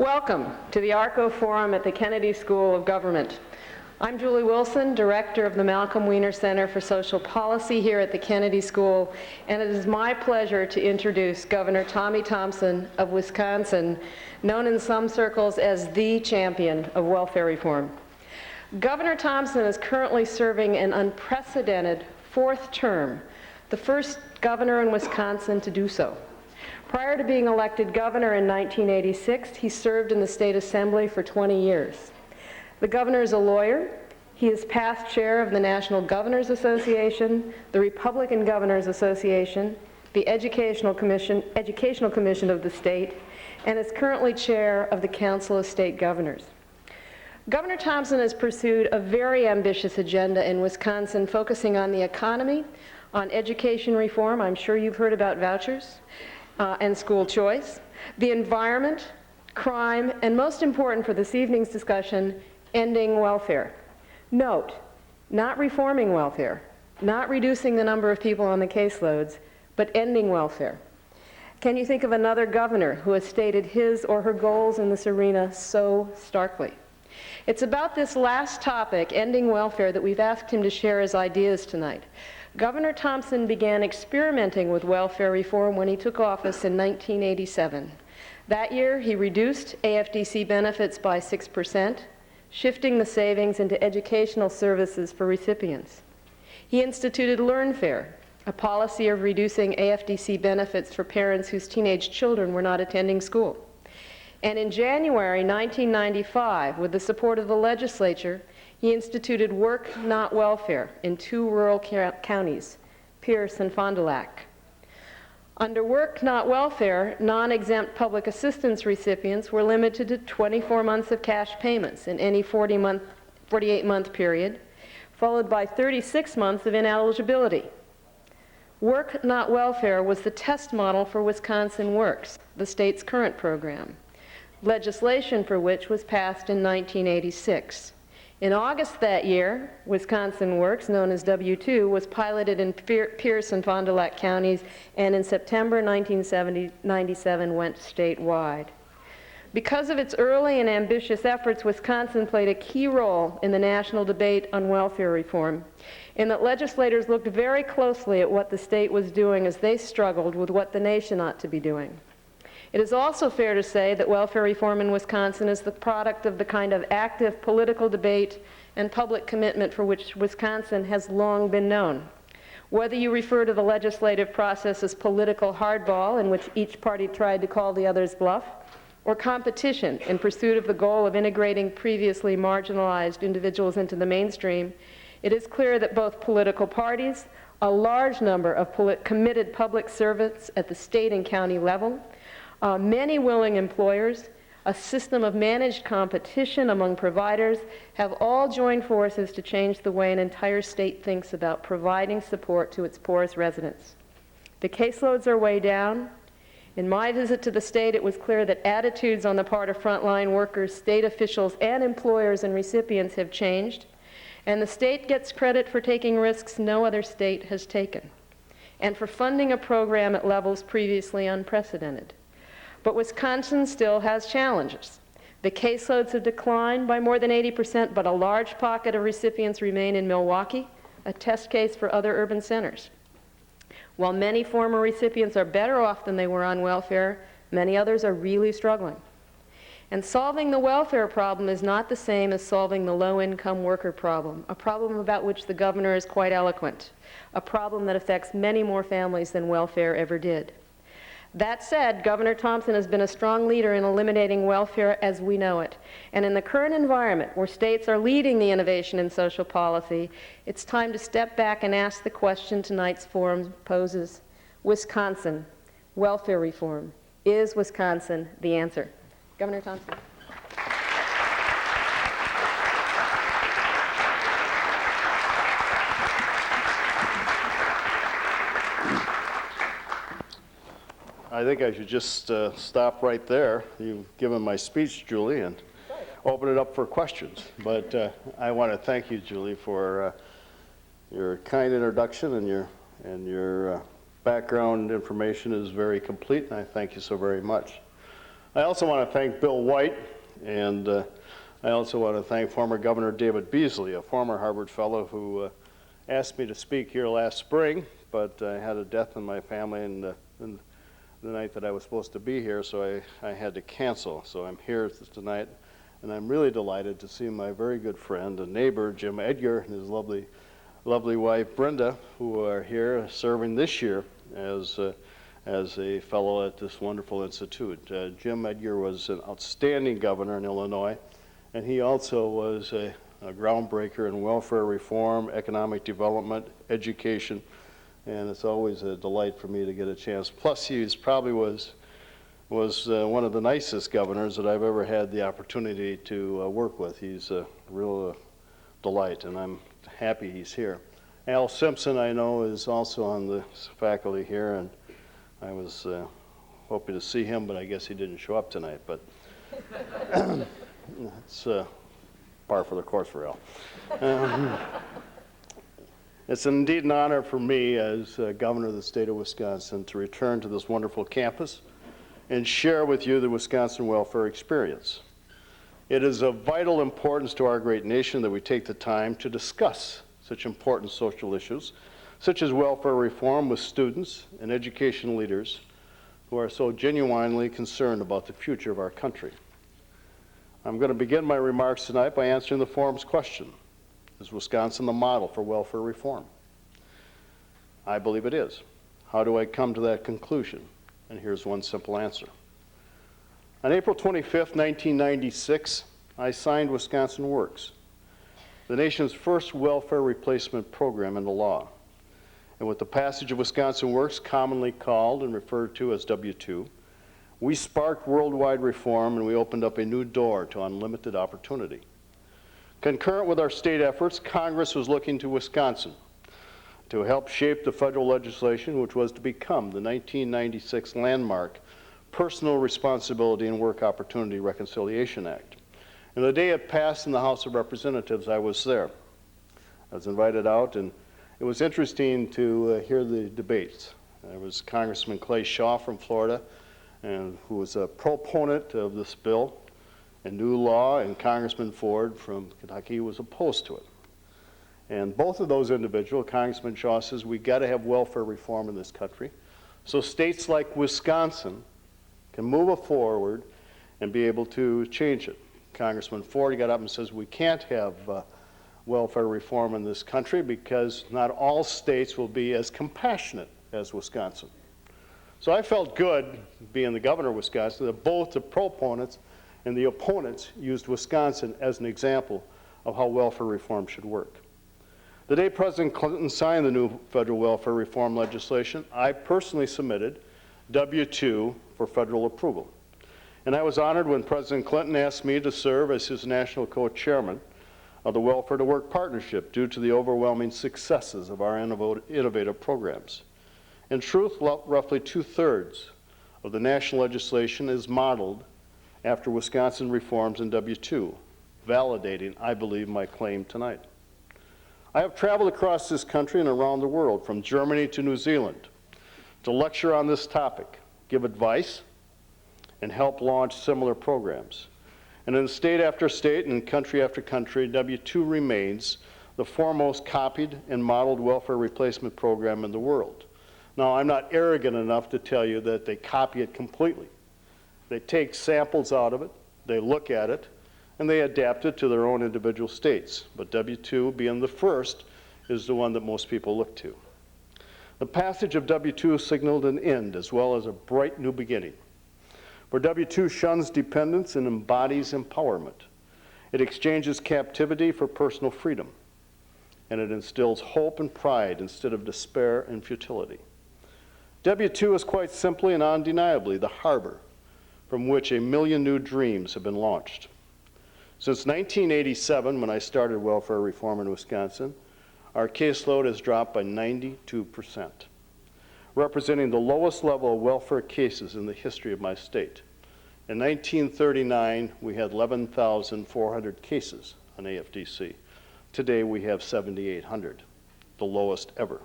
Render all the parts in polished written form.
Welcome to the ARCO Forum at the Kennedy School of Government. I'm Julie Wilson, Director of the Malcolm Weiner Center for Social Policy here at the Kennedy School, and it is my pleasure to introduce Governor Tommy Thompson of Wisconsin, known in some circles as the champion of welfare reform. Governor Thompson is currently serving an unprecedented fourth term, the first governor in Wisconsin to do so. Prior to being elected governor in 1986, he served in the state assembly for 20 years. The governor is a lawyer. He is past chair of the National Governors Association, the Republican Governors Association, the Educational Commission of the state, and is currently chair of the Council of State Governors. Governor Thompson has pursued a very ambitious agenda in Wisconsin, focusing on the economy, on education reform — I'm sure you've heard about vouchers — and school choice, the environment, crime, and most important for this evening's discussion, ending welfare. Note, not reforming welfare, not reducing the number of people on the caseloads, but ending welfare. Can you think of another governor who has stated his or her goals in this arena so starkly? It's about this last topic, ending welfare, that we've asked him to share his ideas tonight. Governor Thompson began experimenting with welfare reform when he took office in 1987. That year, he reduced AFDC benefits by 6%, shifting the savings into educational services for recipients. He instituted LearnFare, a policy of reducing AFDC benefits for parents whose teenage children were not attending school. And in January 1995, with the support of the legislature, he instituted Work Not Welfare in 2 rural counties, Pierce and Fond du Lac. Under Work Not Welfare, non-exempt public assistance recipients were limited to 24 months of cash payments in any 48-month period, followed by 36 months of ineligibility. Work Not Welfare was the test model for Wisconsin Works, the state's current program, legislation for which was passed in 1986. In August that year, Wisconsin Works, known as W2, was piloted in Pierce and Fond du Lac counties, and in September 1997 went statewide. Because of its early and ambitious efforts, Wisconsin played a key role in the national debate on welfare reform, in that legislators looked very closely at what the state was doing as they struggled with what the nation ought to be doing. It is also fair to say that welfare reform in Wisconsin is the product of the kind of active political debate and public commitment for which Wisconsin has long been known. Whether you refer to the legislative process as political hardball, in which each party tried to call the other's bluff, or competition in pursuit of the goal of integrating previously marginalized individuals into the mainstream, it is clear that both political parties, a large number of committed public servants at the state and county level, many willing employers, a system of managed competition among providers, have all joined forces to change the way an entire state thinks about providing support to its poorest residents. The caseloads are way down. In my visit to the state, it was clear that attitudes on the part of frontline workers, state officials, and employers and recipients have changed, and the state gets credit for taking risks no other state has taken, and for funding a program at levels previously unprecedented. But Wisconsin still has challenges. The caseloads have declined by more than 80%, but a large pocket of recipients remain in Milwaukee, a test case for other urban centers. While many former recipients are better off than they were on welfare, many others are really struggling. And solving the welfare problem is not the same as solving the low-income worker problem, a problem about which the governor is quite eloquent, a problem that affects many more families than welfare ever did. That said, Governor Thompson has been a strong leader in eliminating welfare as we know it. And in the current environment, where states are leading the innovation in social policy, it's time to step back and ask the question tonight's forum poses: Wisconsin, welfare reform. Is Wisconsin the answer? Governor Thompson. I think I should just stop right there. You've given my speech, Julie, and open it up for questions. But I want to thank you, Julie, for your kind introduction, and your background information is very complete, and I thank you so very much. I also want to thank Bill White, and I also want to thank former Governor David Beasley, a former Harvard fellow who asked me to speak here last spring, but I had a death in my family in the night that I was supposed to be here, so I had to cancel. So I'm here tonight, and I'm really delighted to see my very good friend and neighbor, Jim Edgar, and his lovely wife, Brenda, who are here serving this year as a fellow at this wonderful institute. Jim Edgar was an outstanding governor in Illinois, and he also was a groundbreaker in welfare reform, economic development, education, and it's always a delight for me to get a chance. Plus, he probably was one of the nicest governors that I've ever had the opportunity to work with. He's a real delight, and I'm happy he's here. Al Simpson, I know, is also on the faculty here, and I was hoping to see him, but I guess he didn't show up tonight. But it's par for the course for Al. It's indeed an honor for me as governor of the state of Wisconsin to return to this wonderful campus and share with you the Wisconsin welfare experience. It is of vital importance to our great nation that we take the time to discuss such important social issues, such as welfare reform, with students and education leaders who are so genuinely concerned about the future of our country. I'm going to begin my remarks tonight by answering the forum's question: is Wisconsin the model for welfare reform? I believe it is. How do I come to that conclusion? And here's one simple answer. On April 25th, 1996, I signed Wisconsin Works, the nation's first welfare replacement program, into law. And with the passage of Wisconsin Works, commonly called and referred to as W-2, we sparked worldwide reform, and we opened up a new door to unlimited opportunity. Concurrent with our state efforts, Congress was looking to Wisconsin to help shape the federal legislation which was to become the 1996 landmark Personal Responsibility and Work Opportunity Reconciliation Act. And the day it passed in the House of Representatives, I was there. I was invited out, and it was interesting to hear the debates. There was Congressman Clay Shaw from Florida, and who was a proponent of this bill and new law, and Congressman Ford from Kentucky was opposed to it. And both of those individuals, Congressman Shaw says, we got to have welfare reform in this country so states like Wisconsin can move it forward and be able to change it. Congressman Ford got up and says we can't have welfare reform in this country because not all states will be as compassionate as Wisconsin. So I felt good, being the governor of Wisconsin, that both the proponents and the opponents used Wisconsin as an example of how welfare reform should work. The day President Clinton signed the new federal welfare reform legislation, I personally submitted W-2 for federal approval. And I was honored when President Clinton asked me to serve as his national co-chairman of the Welfare to Work Partnership due to the overwhelming successes of our innovative programs. In truth, roughly 2/3 of the national legislation is modeled after Wisconsin reforms in W-2, validating, I believe, my claim tonight. I have traveled across this country and around the world, from Germany to New Zealand, to lecture on this topic, give advice, and help launch similar programs. And in state after state and country after country, W-2 remains the foremost copied and modeled welfare replacement program in the world. Now, I'm not arrogant enough to tell you that they copy it completely. They take samples out of it, they look at it, and they adapt it to their own individual states. But W-2, being the first, is the one that most people look to. The passage of W-2 signaled an end as well as a bright new beginning. For W-2 shuns dependence and embodies empowerment. It exchanges captivity for personal freedom, and it instills hope and pride instead of despair and futility. W-2 is quite simply and undeniably the harbor from which 1 million new dreams have been launched. Since 1987, when I started welfare reform in Wisconsin, our caseload has dropped by 92%, representing the lowest level of welfare cases in the history of my state. In 1939, we had 11,400 cases on AFDC. Today, we have 7,800, the lowest ever.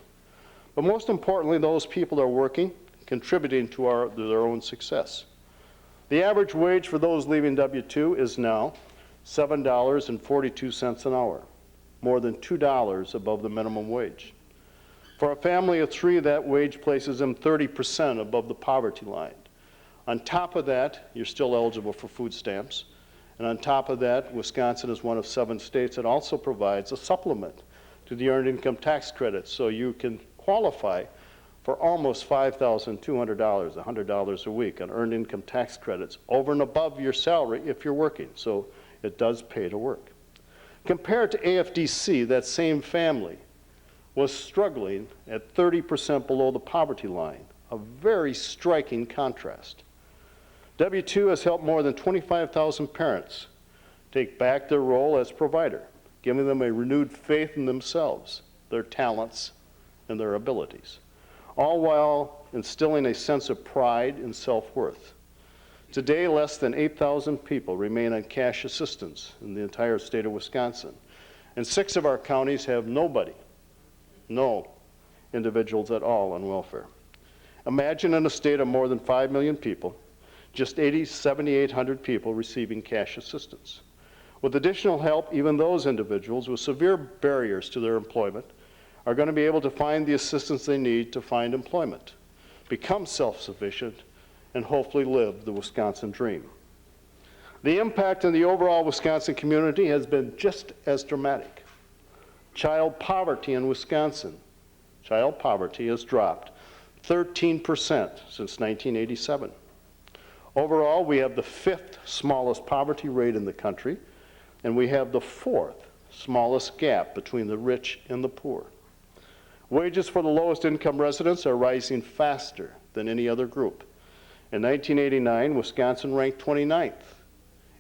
But most importantly, those people are working, contributing to their own success. The average wage for those leaving W-2 is now $7.42 an hour, more than $2 above the minimum wage. For a family of three, that wage places them 30% above the poverty line. On top of that, you're still eligible for food stamps. And on top of that, Wisconsin is one of 7 states that also provides a supplement to the earned income tax credit, so you can qualify for almost $5,200, $100 a week on earned income tax credits over and above your salary if you're working. So it does pay to work. Compared to AFDC, that same family was struggling at 30% below the poverty line, a very striking contrast. W-2 has helped more than 25,000 parents take back their role as provider, giving them a renewed faith in themselves, their talents, and their abilities, all while instilling a sense of pride and self-worth. Today, less than 8,000 people remain on cash assistance in the entire state of Wisconsin, and 6 of our counties have no individuals at all on welfare. Imagine in a state of more than 5 million people, just 7,800 people receiving cash assistance. With additional help, even those individuals with severe barriers to their employment are going to be able to find the assistance they need to find employment, become self-sufficient, and hopefully live the Wisconsin dream. The impact on the overall Wisconsin community has been just as dramatic. Child poverty in Wisconsin, child poverty has dropped 13% since 1987. Overall, we have the 5th smallest poverty rate in the country, and we have the 4th smallest gap between the rich and the poor. Wages for the lowest income residents are rising faster than any other group. In 1989, Wisconsin ranked 29th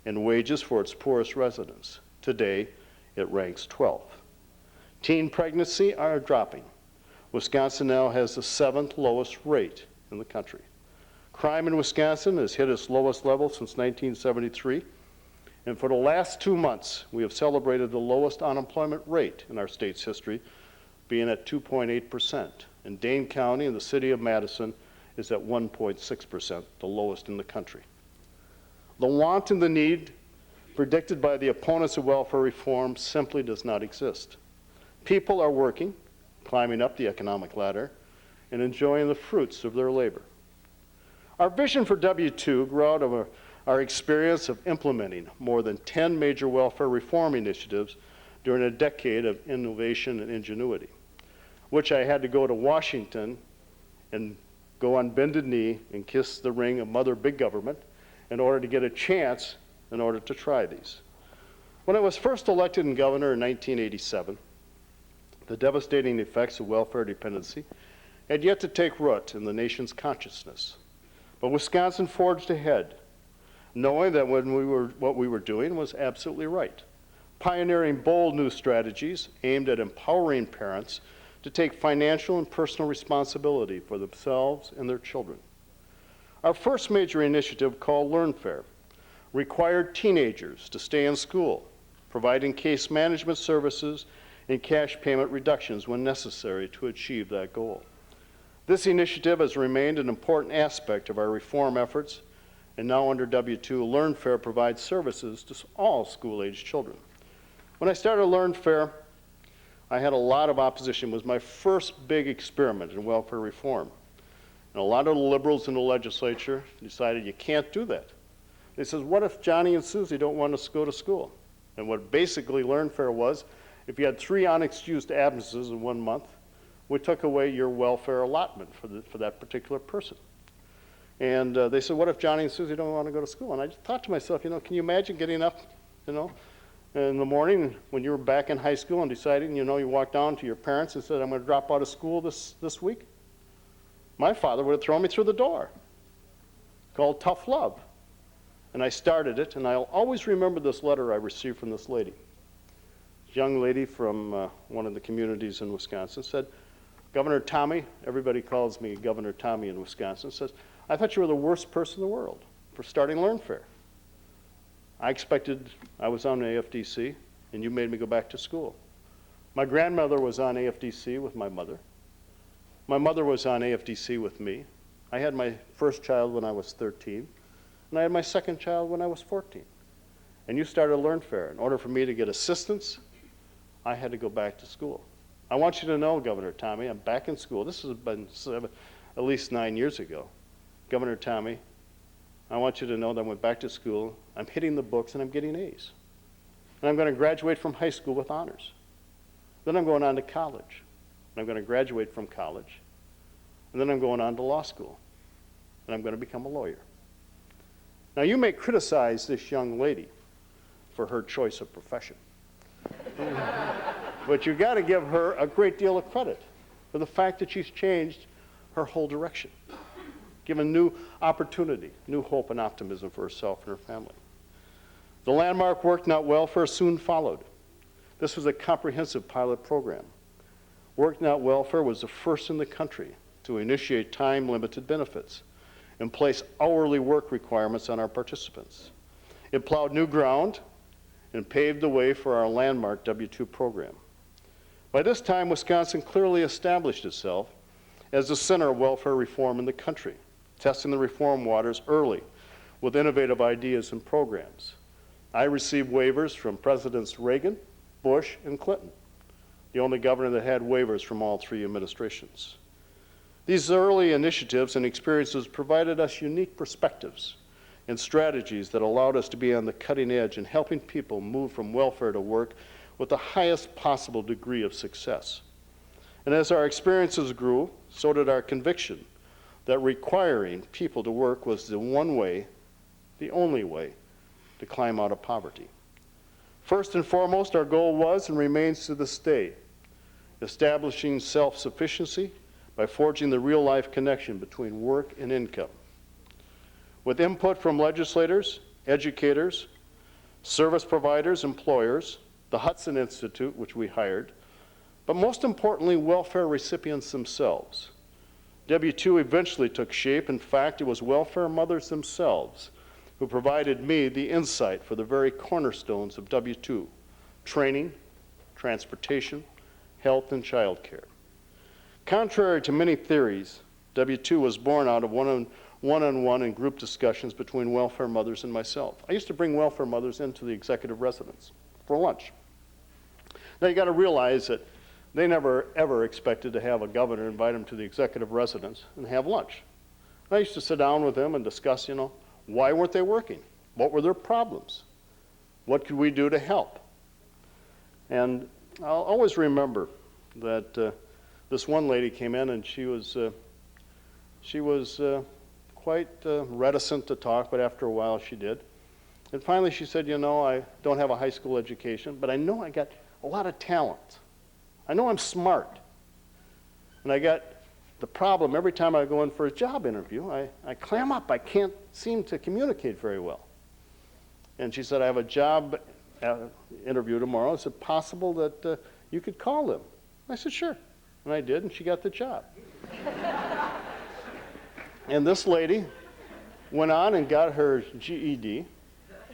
in wages for its poorest residents. Today, it ranks 12th. Teen pregnancy are dropping. Wisconsin now has the 7th lowest rate in the country. Crime in Wisconsin has hit its lowest level since 1973. And for the last 2 months, we have celebrated the lowest unemployment rate in our state's history, being at 2.8%. And Dane County and the city of Madison is at 1.6%, the lowest in the country. The want and the need predicted by the opponents of welfare reform simply does not exist. People are working, climbing up the economic ladder, and enjoying the fruits of their labor. Our vision for W-2 grew out of our experience of implementing more than 10 major welfare reform initiatives during a decade of innovation and ingenuity, which I had to go to Washington and go on bended knee and kiss the ring of Mother Big Government in order to get a chance in order to try these. When I was first elected in governor in 1987, the devastating effects of welfare dependency had yet to take root in the nation's consciousness. But Wisconsin forged ahead, knowing that what we were doing was absolutely right, pioneering bold new strategies aimed at empowering parents to take financial and personal responsibility for themselves and their children. Our first major initiative, called Learn Fair, required teenagers to stay in school, providing case management services and cash payment reductions when necessary to achieve that goal. This initiative has remained an important aspect of our reform efforts, and now under W-2, Learn Fair provides services to all school-aged children. When I started Learn Fair, I had a lot of opposition. It was my first big experiment in welfare reform. And a lot of the liberals in the legislature decided you can't do that. They said, what if Johnny and Susie don't want to go to school? And what basically Learn Fair was, if you had 3 unexcused absences in 1 month, we took away your welfare allotment for that particular person. And they said, what if Johnny and Susie don't want to go to school? And I just thought to myself, can you imagine getting up, in the morning when you were back in high school and deciding, you walked down to your parents and said, I'm going to drop out of school this week? My father would have thrown me through the door. Called Tough Love. And I started it, and I'll always remember this letter I received from this lady. This young lady from one of the communities in Wisconsin said, Governor Tommy, everybody calls me Governor Tommy in Wisconsin, says, I thought you were the worst person in the world for starting Learn Fair. I expected I was on AFDC, and you made me go back to school. My grandmother was on AFDC with my mother. My mother was on AFDC with me. I had my first child when I was 13, And I had my second child when I was 14. And you started LearnFair. In order for me to get assistance, I had to go back to school. I want you to know, Governor Tommy, I'm back in school. This has been at least 9 years ago. Governor Tommy, I want you to know that I went back to school, I'm hitting the books, and I'm getting A's. And I'm going to graduate from high school with honors. Then I'm going on to college. And I'm going to graduate from college. And then I'm going on to law school. And I'm going to become a lawyer. Now, you may criticize this young lady for her choice of profession. But you've got to give her a great deal of credit for the fact that she's changed her whole direction, given new opportunity, new hope and optimism for herself and her family. The landmark Work Not Welfare soon followed. This was a comprehensive pilot program. Work Not Welfare was the first in the country to initiate time-limited benefits and place hourly work requirements on our participants. It plowed new ground and paved the way for our landmark W-2 program. By this time, Wisconsin clearly established itself as the center of welfare reform in the country, testing the reform waters early with innovative ideas and programs. I received waivers from Presidents Reagan, Bush, and Clinton, the only governor that had waivers from all three administrations. These early initiatives and experiences provided us unique perspectives and strategies that allowed us to be on the cutting edge in helping people move from welfare to work with the highest possible degree of success. And as our experiences grew, so did our conviction that requiring people to work was the one way, the only way, to climb out of poverty. First and foremost, our goal was and remains to this day, establishing self-sufficiency by forging the real-life connection between work and income. With input from legislators, educators, service providers, employers, the Hudson Institute, which we hired, but most importantly, welfare recipients themselves. W-2 eventually took shape. In fact, it was welfare mothers themselves who provided me the insight for the very cornerstones of W-2, training, transportation, health, and child care. Contrary to many theories, W-2 was born out of one-on-one and group discussions between welfare mothers and myself. I used to bring welfare mothers into the executive residence for lunch. Now you got to realize that they never ever expected to have a governor invite them to the executive residence and have lunch. I used to sit down with them and discuss, why weren't they working? What were their problems? What could we do to help? And I'll always remember that this one lady came in and she was quite reticent to talk, but after a while she did. And finally she said, I don't have a high school education, but I know I got a lot of talent. I know I'm smart. And I got the problem every time I go in for a job interview, I clam up. I can't seem to communicate very well. And she said, I have a job interview tomorrow. Is it possible that you could call them? I said, sure. And I did, and she got the job. And this lady went on and got her GED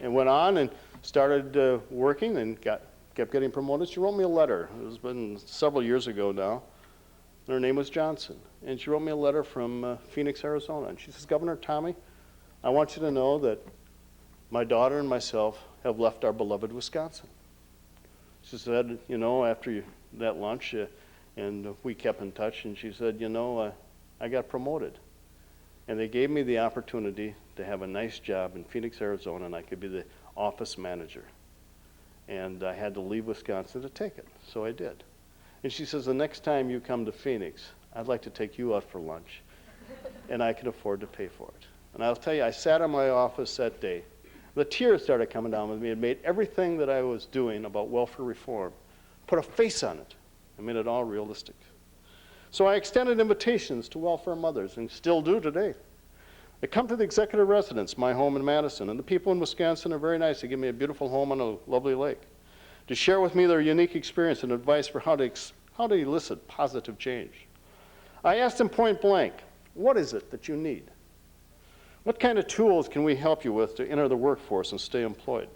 and went on and started working and kept getting promoted. She wrote me a letter. It was been several years ago now. Her name was Johnson. And she wrote me a letter from Phoenix, Arizona. And she says, Governor Tommy, I want you to know that my daughter and myself have left our beloved Wisconsin. She said, after that lunch, and we kept in touch, and she said, I got promoted. And they gave me the opportunity to have a nice job in Phoenix, Arizona, and I could be the office manager. And I had to leave Wisconsin to take it, so I did. And she says, the next time you come to Phoenix, I'd like to take you out for lunch, and I can afford to pay for it. And I'll tell you, I sat in my office that day. The tears started coming down with me. It made everything that I was doing about welfare reform, put a face on it. I made it all realistic. So I extended invitations to welfare mothers, and still do today. They come to the executive residence, my home in Madison, and the people in Wisconsin are very nice. They give me a beautiful home on a lovely lake, to share with me their unique experience and advice for how to elicit positive change. I asked them point blank, what is it that you need? What kind of tools can we help you with to enter the workforce and stay employed?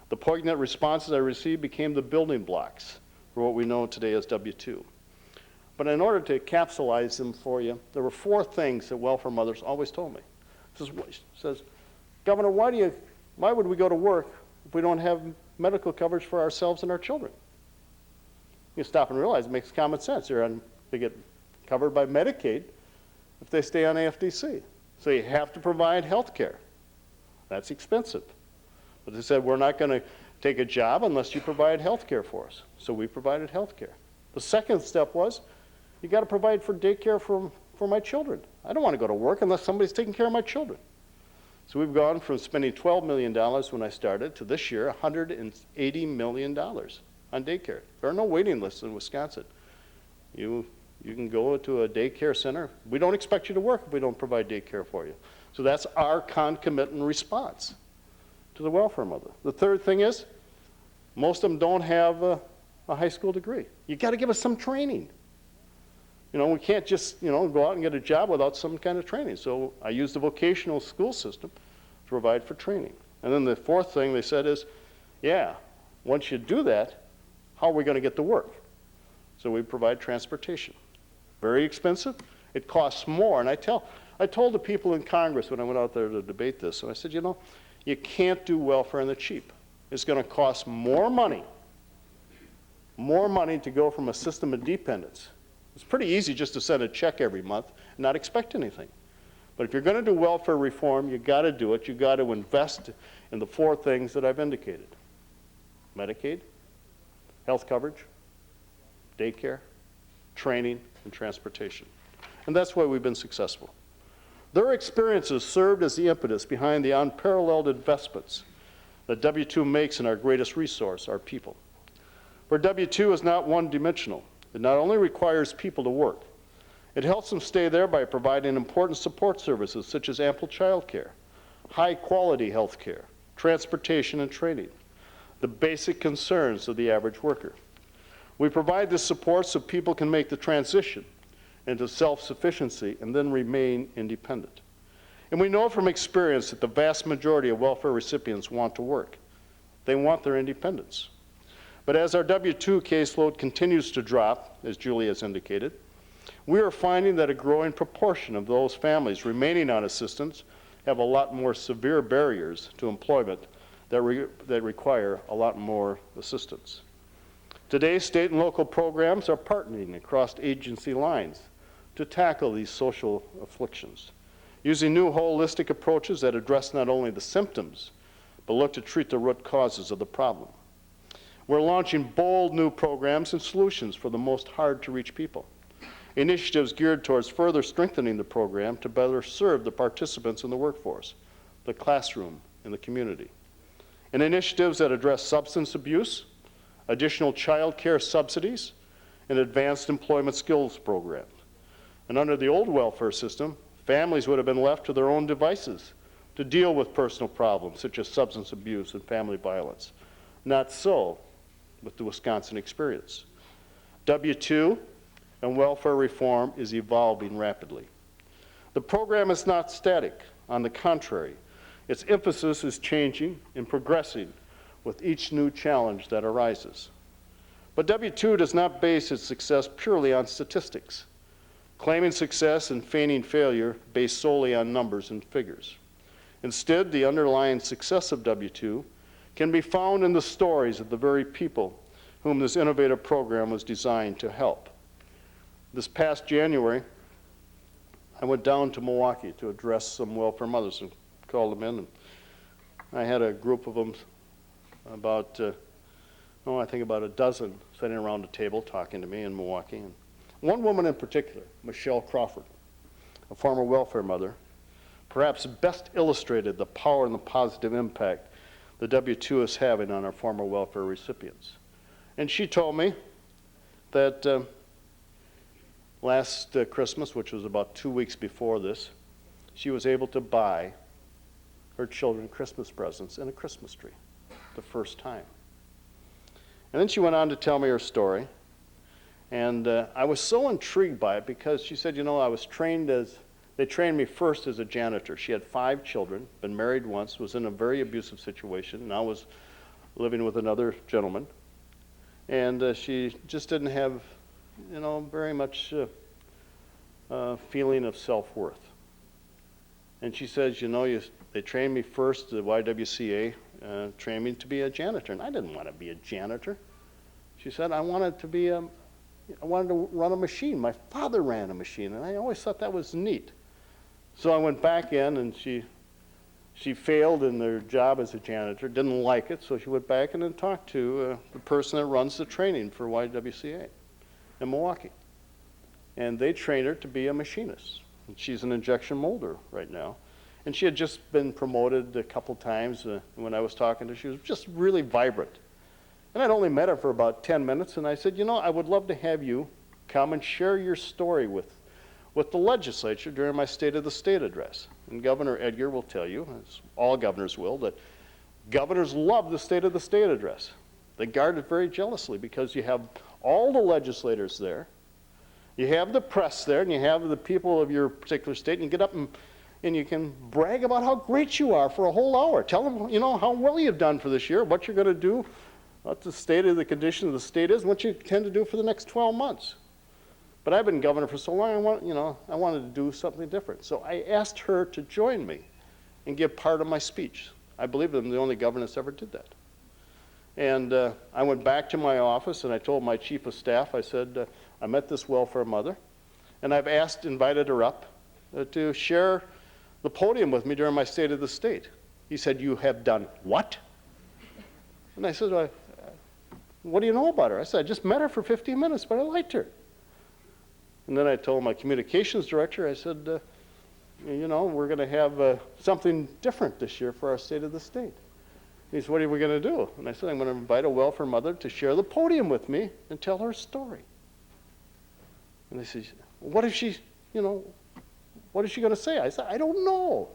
The poignant responses I received became the building blocks for what we know today as W-2. But in order to capsulize them for you, there were 4 things that welfare mothers always told me. She says, Governor, why would we go to work if we don't have medical coverage for ourselves and our children? You stop and realize it makes common sense. They get covered by Medicaid if they stay on AFDC. So you have to provide health care. That's expensive. But they said, we're not going to take a job unless you provide health care for us. So we provided health care. The second step was, you got to provide for daycare for my children. I don't want to go to work unless somebody's taking care of my children. So we've gone from spending $12 million when I started to this year, $180 million on daycare. There are no waiting lists in Wisconsin. You can go to a daycare center. We don't expect you to work if we don't provide daycare for you. So that's our concomitant response to the welfare mother. The third thing is, most of them don't have a high school degree. You got to give us some training. We can't just, go out and get a job without some kind of training. So I use the vocational school system to provide for training. And then the fourth thing they said is, once you do that, how are we going to get to work? So we provide transportation. Very expensive. It costs more. And I told the people in Congress when I went out there to debate this, and I said, you can't do welfare on the cheap. It's going to cost more money to go from a system of dependence. It's pretty easy just to send a check every month and not expect anything. But if you're going to do welfare reform, you got to do it. You got to invest in the four things that I've indicated: Medicaid, health coverage, daycare, training, and transportation. And that's why we've been successful. Their experiences served as the impetus behind the unparalleled investments that W-2 makes in our greatest resource, our people. For W-2 is not one-dimensional. It not only requires people to work, it helps them stay there by providing important support services such as ample child care, high-quality health care, transportation and training, the basic concerns of the average worker. We provide this support so people can make the transition into self-sufficiency and then remain independent. And we know from experience that the vast majority of welfare recipients want to work. They want their independence. But as our W-2 caseload continues to drop, as Julie has indicated, we are finding that a growing proportion of those families remaining on assistance have a lot more severe barriers to employment that require a lot more assistance. Today, state and local programs are partnering across agency lines to tackle these social afflictions, using new holistic approaches that address not only the symptoms, but look to treat the root causes of the problem. We're launching bold new programs and solutions for the most hard-to-reach people. Initiatives geared towards further strengthening the program to better serve the participants in the workforce, the classroom, and the community. And initiatives that address substance abuse, additional child care subsidies, and advanced employment skills programs. And under the old welfare system, families would have been left to their own devices to deal with personal problems such as substance abuse and family violence. Not so with the Wisconsin experience. W-2 and welfare reform is evolving rapidly. The program is not static. On the contrary, its emphasis is changing and progressing with each new challenge that arises. But W-2 does not base its success purely on statistics, claiming success and feigning failure based solely on numbers and figures. Instead, the underlying success of W-2 can be found in the stories of the very people whom this innovative program was designed to help. This past January, I went down to Milwaukee to address some welfare mothers and called them in. And I had a group of them, about a dozen, sitting around a table talking to me in Milwaukee. And one woman in particular, Michelle Crawford, a former welfare mother, perhaps best illustrated the power and the positive impact the W-2 is having on our former welfare recipients. And she told me that last Christmas, which was about 2 weeks before this, she was able to buy her children Christmas presents and a Christmas tree, the first time. And then she went on to tell me her story, and I was so intrigued by it because she said, they trained me first as a janitor. She had 5 children, been married once, was in a very abusive situation, now was living with another gentleman. And she just didn't have, very much feeling of self-worth. And she says, you know, they trained me first, the YWCA trained me to be a janitor, and I didn't want to be a janitor. She said, I wanted to run a machine. My father ran a machine, and I always thought that was neat. So I went back in, and she failed in their job as a janitor, didn't like it, so she went back and then talked to the person that runs the training for YWCA in Milwaukee. And they trained her to be a machinist. And she's an injection molder right now. And she had just been promoted a couple times. When I was talking to her, she was just really vibrant. And I'd only met her for about 10 minutes, and I said, you know, I would love to have you come and share your story with the legislature during my State of the State address. And Governor Edgar will tell you, as all governors will, that governors love the State of the State address. They guard it very jealously because you have all the legislators there, you have the press there, and you have the people of your particular state, and you get up and you can brag about how great you are for a whole hour. Tell them, you know, how well you've done for this year, what you're going to do, what the state of the condition of the state is, and what you intend to do for the next 12 months. But I've been governor for so long, I wanted to do something different. So I asked her to join me and give part of my speech. I believe I'm the only governor that's ever did that. And I went back to my office and I told my chief of staff, I said, I met this welfare mother, and I've invited her up to share the podium with me during my State of the State. He said, you have done what? And I said, what do you know about her? I said, I just met her for 15 minutes, but I liked her. And then I told my communications director, I said, you know, we're going to have something different this year for our State of the State. He said, what are we going to do? And I said, I'm going to invite a welfare mother to share the podium with me and tell her story. And they said, what is she, you know, what is she going to say? I said, I don't know.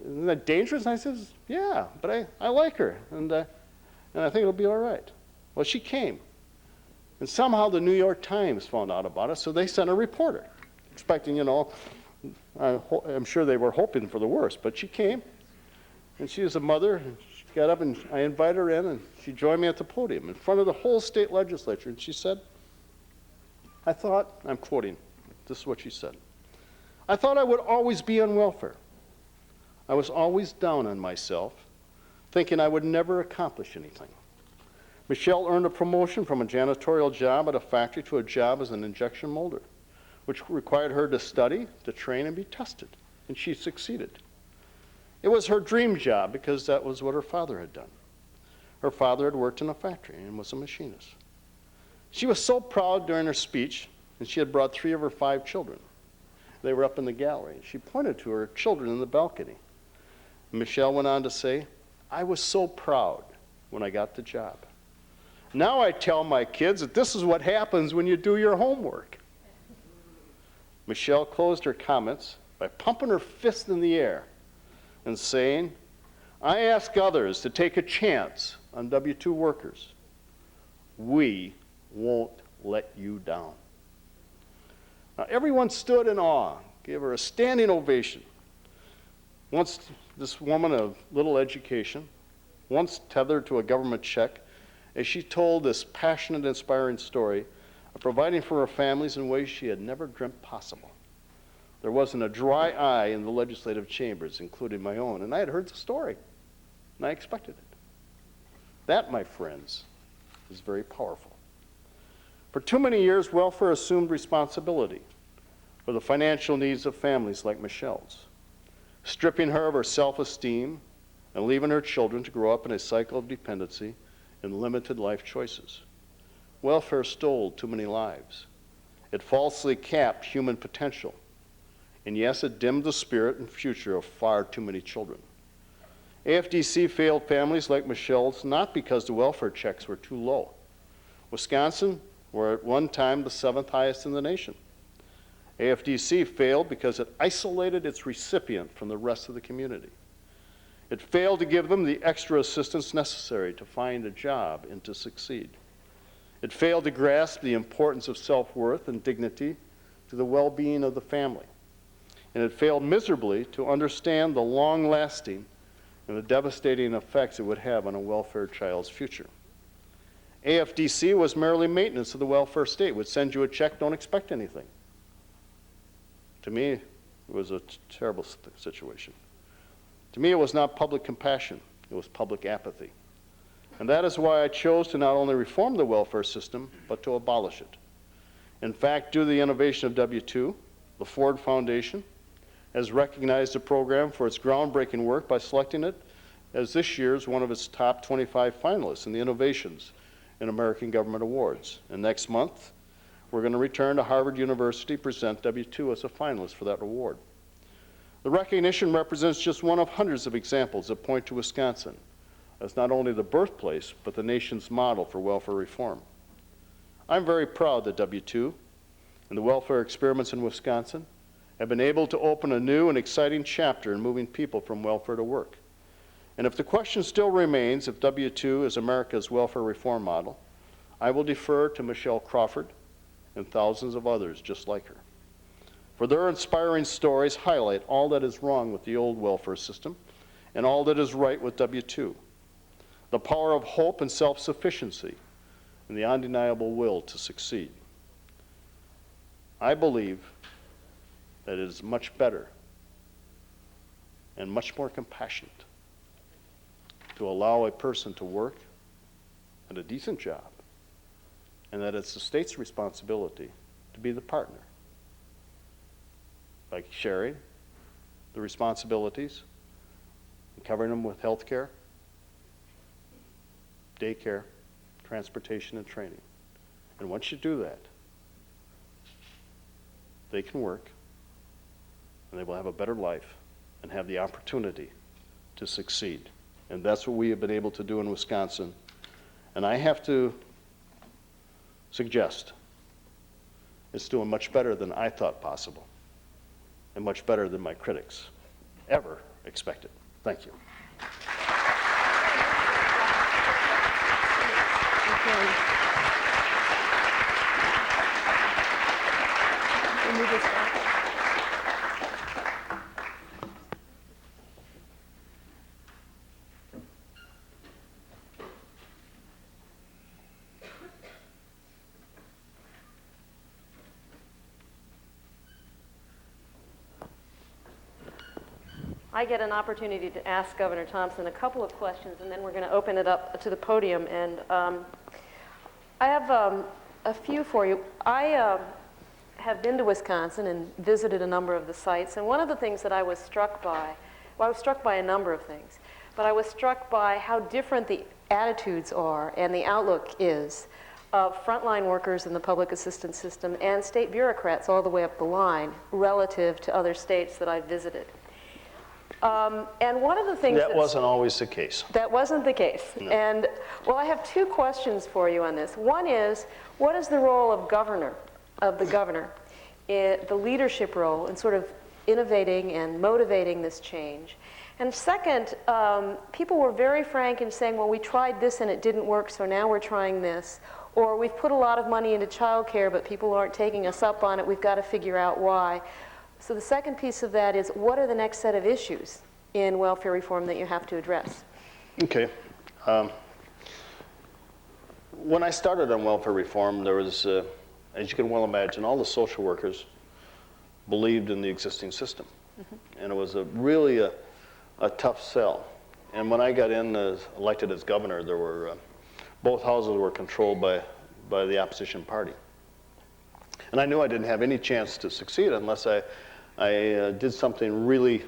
Isn't that dangerous? And I said, yeah, but I like her, and I think it'll be all right. Well, she came. And somehow the New York Times found out about it, so they sent a reporter, expecting, you know, I'm sure they were hoping for the worst, but she came, and she was a mother, and she got up, and I invited her in, and she joined me at the podium in front of the whole state legislature, and she said, I thought, I'm quoting, this is what she said, I thought I would always be on welfare. I was always down on myself, thinking I would never accomplish anything. Michelle earned a promotion from a janitorial job at a factory to a job as an injection molder, which required her to study, to train, and be tested, and she succeeded. It was her dream job because that was what her father had done. Her father had worked in a factory and was a machinist. She was so proud during her speech, and she had brought 3 of her 5 children. They were up in the gallery. She pointed to her children in the balcony. And Michelle went on to say, I was so proud when I got the job. Now I tell my kids that this is what happens when you do your homework. Michelle closed her comments by pumping her fist in the air and saying, I ask others to take a chance on W-2 workers. We won't let you down. Now, everyone stood in awe, gave her a standing ovation. Once this woman of little education, once tethered to a government check, as she told this passionate, inspiring story of providing for her families in ways she had never dreamt possible. There wasn't a dry eye in the legislative chambers, including my own, and I had heard the story, and I expected it. That, my friends, is very powerful. For too many years, welfare assumed responsibility for the financial needs of families like Michelle's, stripping her of her self-esteem and leaving her children to grow up in a cycle of dependency and limited life choices. Welfare stole too many lives. It falsely capped human potential. And yes, it dimmed the spirit and future of far too many children. AFDC failed families like Michelle's not because the welfare checks were too low. Wisconsin were at one time the 7th highest in the nation. AFDC failed because it isolated its recipient from the rest of the community. It failed to give them the extra assistance necessary to find a job and to succeed. It failed to grasp the importance of self-worth and dignity to the well-being of the family. And it failed miserably to understand the long-lasting and the devastating effects it would have on a welfare child's future. AFDC was merely maintenance of the welfare state. Would send you a check, don't expect anything. To me, It was a terrible situation. To me, it was not public compassion, it was public apathy. And that is why I chose to not only reform the welfare system, but to abolish it. In fact, due to the innovation of W-2, the Ford Foundation has recognized the program for its groundbreaking work by selecting it as this year's one of its top 25 finalists in the Innovations in American Government Awards. And next month, we're going to return to Harvard University to present W-2 as a finalist for that award. The recognition represents just one of hundreds of examples that point to Wisconsin as not only the birthplace, but the nation's model for welfare reform. I'm very proud that W-2 and the welfare experiments in Wisconsin have been able to open a new and exciting chapter in moving people from welfare to work. And if the question still remains if W-2 is America's welfare reform model, I will defer to Michelle Crawford and thousands of others just like her. For their inspiring stories highlight all that is wrong with the old welfare system and all that is right with W-2. The power of hope and self-sufficiency and the undeniable will to succeed. I believe that it is much better and much more compassionate to allow a person to work at a decent job, and that it's the state's responsibility to be the partner by sharing the responsibilities and covering them with health care, daycare, transportation, and training. And once you do that, they can work, and they will have a better life and have the opportunity to succeed. And that's what we have been able to do in Wisconsin. And I have to suggest it's doing much better than I thought possible, and much better than my critics ever expected. Thank you. I get an opportunity to ask Governor Thompson a couple of questions, and then we're going to open it up to the podium. And I have a few for you. I have been to Wisconsin and visited a number of the sites, and one of the things that I was struck by, well, I was struck by a number of things, but I was struck by how different the attitudes are and the outlook is of frontline workers in the public assistance system and state bureaucrats all the way up the line relative to other states that I've visited. And one of the things that wasn't always the case. That wasn't the case. No. And, well, I have two questions for you on this. One is, what is the role of the governor, in the leadership role in sort of innovating and motivating this change? And second, people were very frank in saying, well, we tried this and it didn't work, so now we're trying this. Or we've put a lot of money into child care, but people aren't taking us up on it. We've got to figure out why. So the second piece of that is, what are the next set of issues in welfare reform that you have to address? Okay. When I started on welfare reform, there was, as you can well imagine, all the social workers believed in the existing system. Mm-hmm. And it was really a tough sell. And when I got elected as governor, there were, both houses were controlled by the opposition party. And I knew I didn't have any chance to succeed unless I did something really,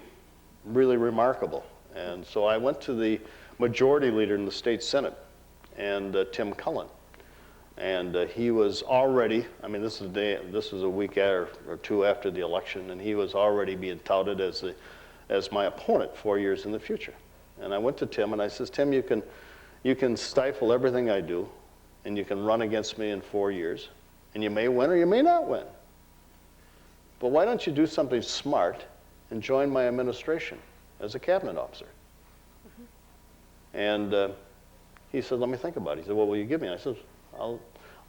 really remarkable. And so I went to the majority leader in the state Senate, and Tim Cullen. And he was already, I mean, this was a week or two after the election, and he was already being touted as my opponent 4 years in the future. And I went to Tim and I says, Tim, you can stifle everything I do, and you can run against me in 4 years, and you may win or you may not win. But why don't you do something smart and join my administration as a cabinet officer? Mm-hmm. And he said, let me think about it. He said, what will you give me? I said, I'll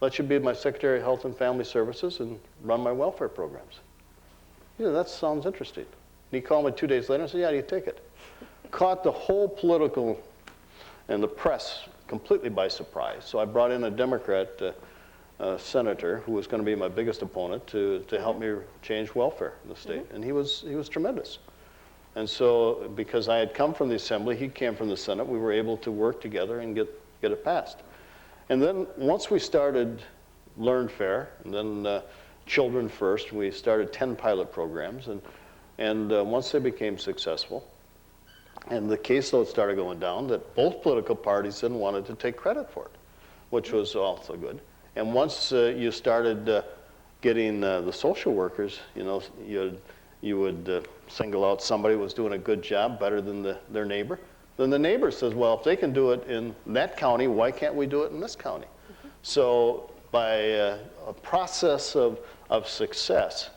let you be my Secretary of Health and Family Services and run my welfare programs. He said, that sounds interesting. And he called me 2 days later and said, yeah, you take it. Caught the whole political and the press completely by surprise. So I brought in a Democrat, senator, who was going to be my biggest opponent, to help me change welfare in the state. And he was tremendous. And so, because I had come from the Assembly, he came from the Senate, we were able to work together and get it passed. And then once we started Learn Fair, and then Children First, we started 10 pilot programs. And once they became successful, and the caseload started going down, that both political parties then wanted to take credit for it, which was also good. And once you started getting the social workers, you know, you would single out somebody who was doing a good job, better than their neighbor. Then the neighbor says, well, if they can do it in that county, why can't we do it in this county? So by a process of success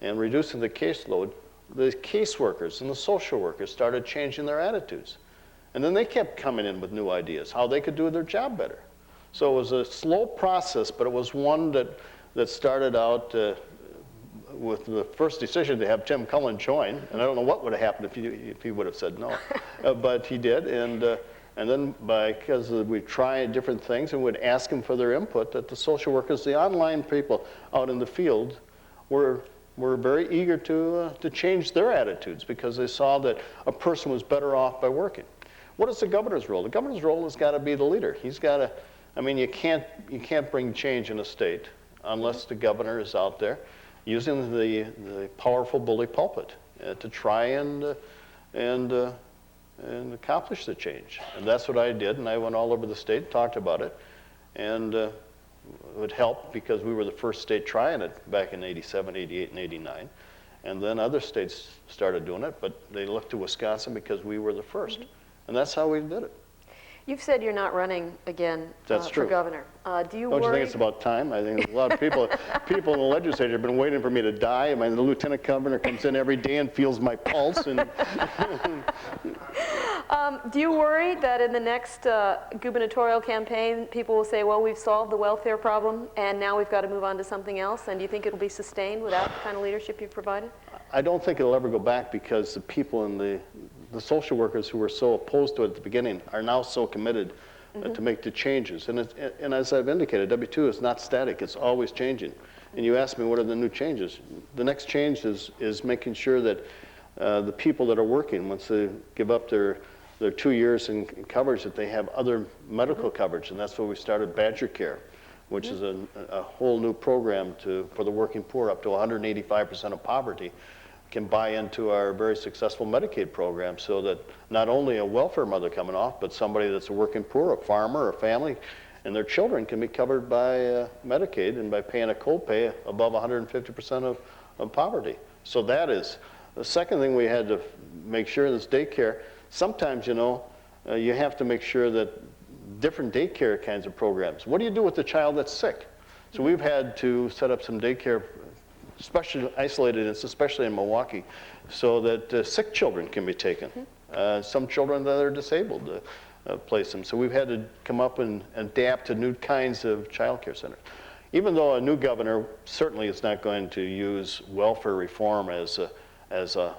and reducing the caseload, the caseworkers and the social workers started changing their attitudes. And then they kept coming in with new ideas, how they could do their job better. So it was a slow process, but it was one that started out with the first decision to have Tim Cullen join. And I don't know what would have happened if he would have said no. But he did. And then because we tried different things and would ask him for their input, that the social workers, the online people out in the field, were very eager to change their attitudes because they saw that a person was better off by working. What is the governor's role? The governor's role has got to be the leader. He's got to, I mean, you can't bring change in a state unless the governor is out there using the powerful bully pulpit to try and accomplish the change. And that's what I did, and I went all over the state, talked about it, and it would help because we were the first state trying it back in 87, 88, and 89. And then other states started doing it, but they looked to Wisconsin because we were the first. And that's how we did it. You've said you're not running again for governor. Do you Don't you worry? think it's about time? I think a lot of people in the legislature have been waiting for me to die. I mean, the lieutenant governor comes in every day and feels my pulse. And do you worry that in the next gubernatorial campaign, people will say, well, we've solved the welfare problem, and now we've got to move on to something else? And do you think it'll be sustained without the kind of leadership you've provided? I don't think it'll ever go back because the people in the social workers who were so opposed to it at the beginning are now so committed to make the changes. And as I've indicated, W2 is not static, it's always changing. And you asked me what are the new changes. The next change is making sure that the people that are working, once they give up their 2 years in coverage, that they have other medical coverage. And that's why we started Badgercare, which is a whole new program for the working poor. Up to 185% of poverty can buy into our very successful Medicaid program, so that not only a welfare mother coming off, but somebody that's a working poor, a farmer, a family, and their children can be covered by Medicaid and by paying a copay above 150% of poverty. So that is. The second thing we had to make sure in this daycare, sometimes, you know, you have to make sure that different daycare kinds of programs. What do you do with the child that's sick? So we've had to set up some daycare, especially isolated, especially in Milwaukee, so that sick children can be taken. Some children that are disabled, place them. So we've had to come up and adapt to new kinds of child care centers. Even though a new governor certainly is not going to use welfare reform as a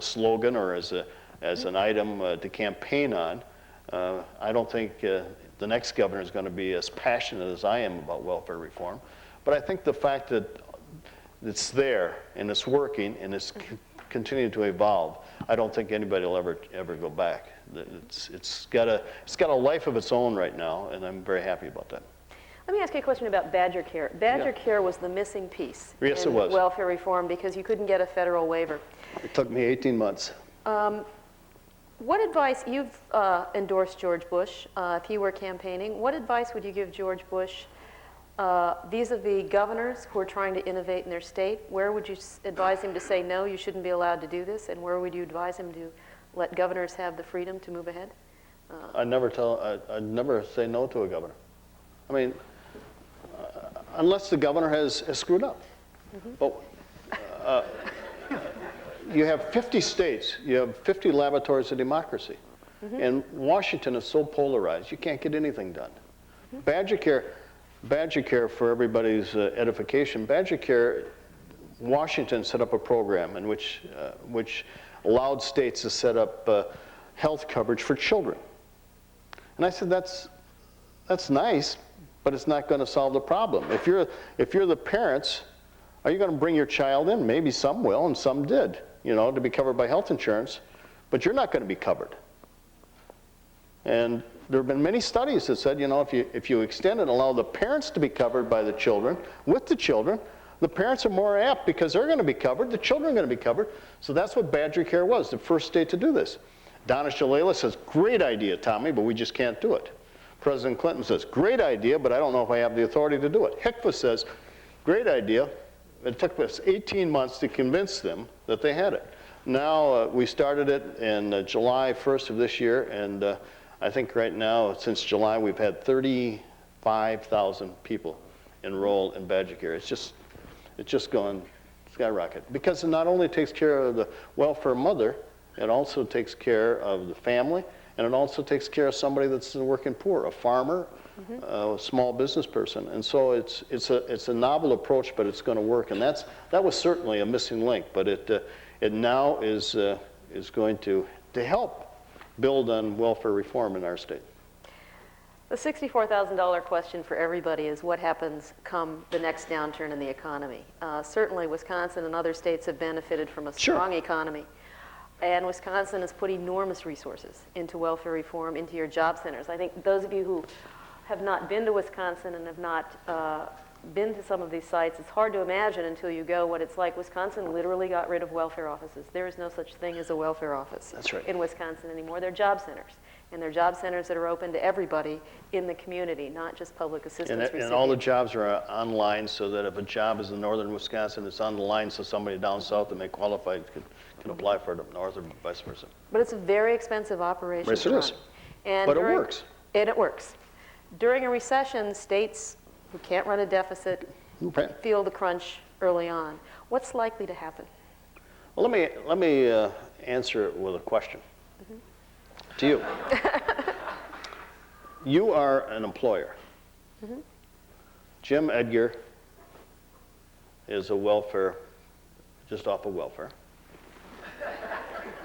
slogan or as an item to campaign on, I don't think the next governor is going to be as passionate as I am about welfare reform. But I think the fact that it's there and it's working and it's continuing to evolve, I don't think anybody will ever go back. It's got a life of its own right now, and I'm very happy about that. Let me ask you a question about Badgercare. Badgercare was the missing piece in welfare reform because you couldn't get a federal waiver. It took me 18 months. What advice, you've endorsed George Bush if you were campaigning, what advice would you give George Bush vis-a-vis governors who are trying to innovate in their state? Where would you advise him to say, no, you shouldn't be allowed to do this? And where would you advise him to let governors have the freedom to move ahead? I'd never say no to a governor. I mean, unless the governor has screwed up. But you have 50 states, you have 50 laboratories of democracy. And Washington is so polarized, you can't get anything done. Badgercare, for everybody's edification, Badgercare, Washington set up a program in which allowed states to set up health coverage for children. And I said, that's nice, but it's not going to solve the problem. If you're the parents, are you going to bring your child in? Maybe some will, and some did, you know, to be covered by health insurance, but you're not going to be covered. And there have been many studies that said, you know, if you extend and allow the parents to be covered by the children, with the children, the parents are more apt because they're going to be covered, the children are going to be covered. So that's what Badgercare was, the first state to do this. Donna Shalala says, great idea, Tommy, but we just can't do it. President Clinton says, great idea, but I don't know if I have the authority to do it. HCFA says, great idea. It took us 18 months to convince them that they had it. Now, we started it in July 1st of this year, and I think right now, since July, we've had 35,000 people enroll in Badgercare. It's just going skyrocket. Because it not only takes care of the welfare mother, it also takes care of the family, and it also takes care of somebody that's working poor, a farmer, a small business person. And so it's a novel approach, but it's going to work. And that was certainly a missing link, but it now is going to help build on welfare reform in our state. The $64,000 question for everybody is what happens come the next downturn in the economy. Certainly Wisconsin and other states have benefited from a strong economy. And Wisconsin has put enormous resources into welfare reform, into your job centers. I think those of you who have not been to Wisconsin and have not been to some of these sites, it's hard to imagine until you go what it's like. Wisconsin literally got rid of welfare offices. There is no such thing as a welfare office in Wisconsin anymore. They're job centers. And they're job centers that are open to everybody in the community, not just public assistance recipients. And all the jobs are online, so that if a job is in northern Wisconsin, it's on the line, so somebody down south that may qualify can apply for it up north or vice versa. But it's a very expensive operation. Yes, it is. And but it works. And it works. During a recession, states who can't run a deficit feel the crunch early on. What's likely to happen? Well, let me answer it with a question to you. You are an employer. Jim Edgar is a welfare, just off of welfare.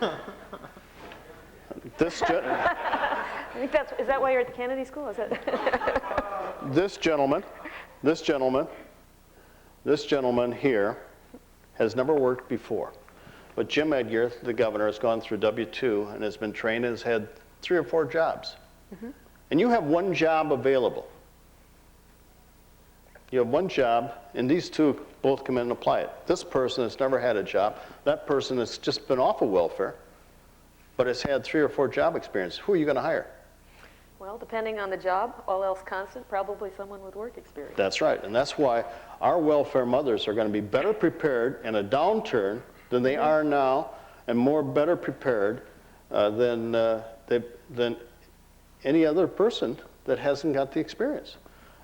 I think is that why you're at the Kennedy School? Is that This gentleman here has never worked before. But Jim Edgar, the governor, has gone through W-2 and has been trained and has had 3 or 4 jobs. And you have one job available. You have one job, and these two both come in and apply it. This person has never had a job. That person has just been off of welfare, but has had 3 or 4 job experience. Who are you going to hire? Well, depending on the job, all else constant, probably someone with work experience. That's right, and that's why our welfare mothers are going to be better prepared in a downturn than they are now, and better prepared than any other person that hasn't got the experience.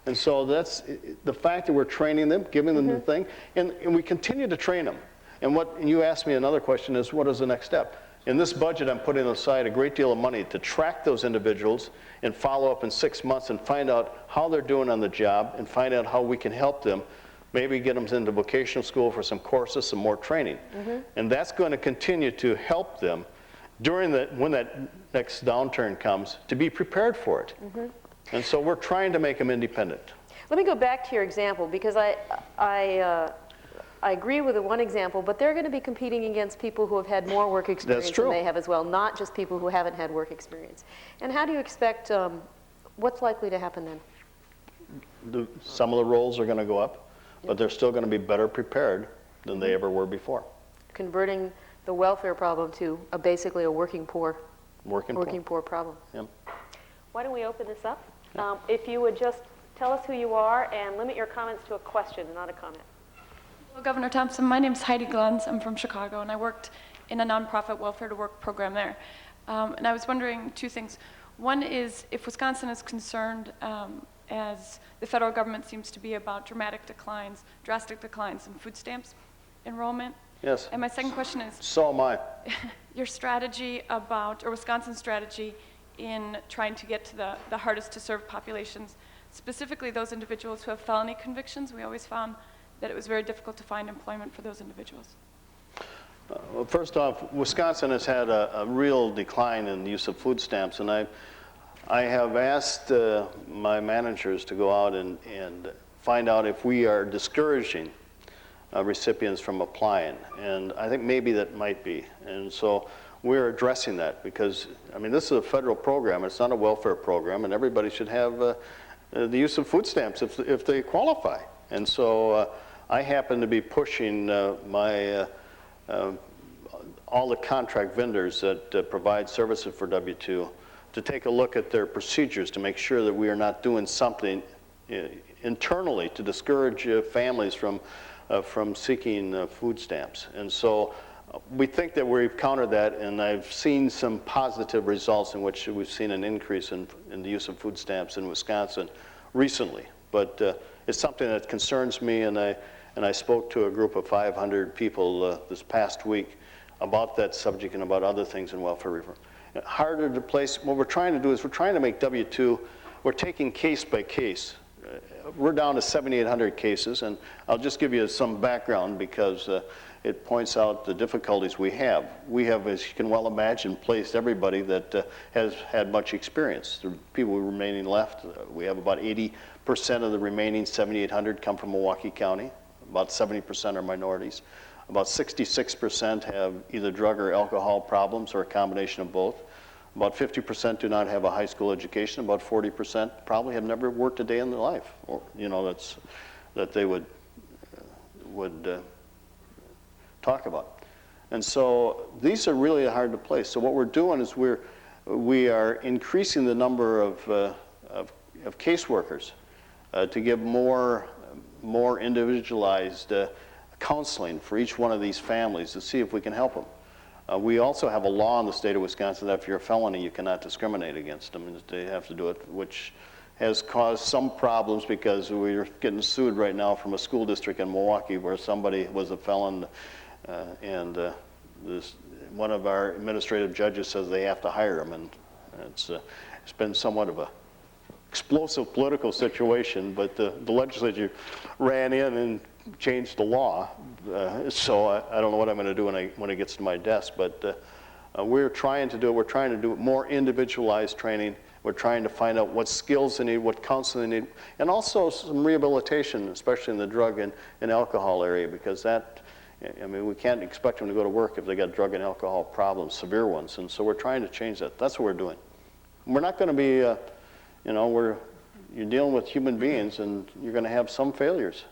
And so that's the fact that we're training them, giving them the thing, and we continue to train them. And you asked me another question is, what is the next step? In this budget, I'm putting aside a great deal of money to track those individuals and follow up in 6 months and find out how they're doing on the job and find out how we can help them. Maybe get them into vocational school for some courses, some more training. And that's going to continue to help them when that next downturn comes, to be prepared for it. And so we're trying to make them independent. Let me go back to your example, because I agree with the one example, but they're going to be competing against people who have had more work experience than they have as well, not just people who haven't had work experience. And how do you expect, what's likely to happen then? Some of the roles are going to go up, but they're still going to be better prepared than they ever were before. Converting the welfare problem to basically a working poor problem. Yep. Why don't we open this up? If you would just tell us who you are and limit your comments to a question, not a comment. Hello, Governor Thompson. My name is Heidi Glenz. I'm from Chicago, and I worked in a nonprofit welfare to work program there. And I was wondering 2 things. One is if Wisconsin is concerned, as the federal government seems to be, about drastic declines in food stamps enrollment. Yes. And my second question is, so am I. Your strategy or Wisconsin's strategy in trying to get to the hardest to serve populations, specifically those individuals who have felony convictions. We always found that it was very difficult to find employment for those individuals. Well, first off, Wisconsin has had a real decline in the use of food stamps, and I have asked my managers to go out and find out if we are discouraging recipients from applying, and I think maybe that might be. And so we're addressing that because, I mean, this is a federal program, it's not a welfare program, and everybody should have the use of food stamps if they qualify. And so I happen to be pushing all the contract vendors that provide services for W-2 to take a look at their procedures to make sure that we are not doing something internally to discourage families from seeking food stamps. And so we think that we've countered that, and I've seen some positive results in which we've seen an increase in the use of food stamps in Wisconsin recently. But it's something that concerns me, and I spoke to a group of 500 people this past week about that subject and about other things in welfare reform. Harder to place, what we're trying to do is we're trying to make W-2, we're taking case by case. We're down to 7,800 cases, and I'll just give you some background because it points out the difficulties we have. We have, as you can well imagine, placed everybody that has had much experience. The people remaining left, we have about 80% of the remaining 7,800 come from Milwaukee County. About 70% are minorities. About 66% have either drug or alcohol problems or a combination of both. About 50% do not have a high school education. About 40% probably have never worked a day in their life, or that they would talk about. And so these are really hard to place. So what we're doing is we are increasing the number of caseworkers to give more individualized counseling for each one of these families to see if we can help them. We also have a law in the state of Wisconsin that if you're a felony, you cannot discriminate against them, and they have to do it, which has caused some problems because we're getting sued right now from a school district in Milwaukee where somebody was a felon, and one of our administrative judges says they have to hire him, and it's been somewhat of a explosive political situation, but the legislature ran in and changed the law, so I don't know what I'm going to do when it gets to my desk, but we're trying to do more individualized training. We're trying to find out what skills they need, what counseling they need, and also some rehabilitation, especially in the drug and alcohol area, because we can't expect them to go to work if they got drug and alcohol problems, severe ones, and so we're trying to change that. That's what we're doing. We're not going to be, you're dealing with human beings, and you're going to have some failures.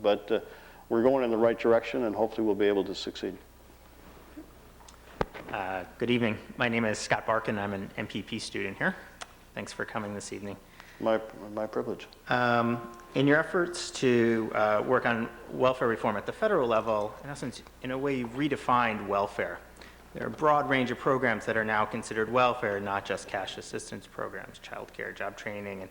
But we're going in the right direction, and hopefully we'll be able to succeed. Good evening. My name is Scott Barkin. I'm an MPP student here. Thanks for coming this evening. My privilege. In your efforts to work on welfare reform at the federal level, in essence, in a way, you've redefined welfare. There are a broad range of programs that are now considered welfare, not just cash assistance programs, child care, job training, and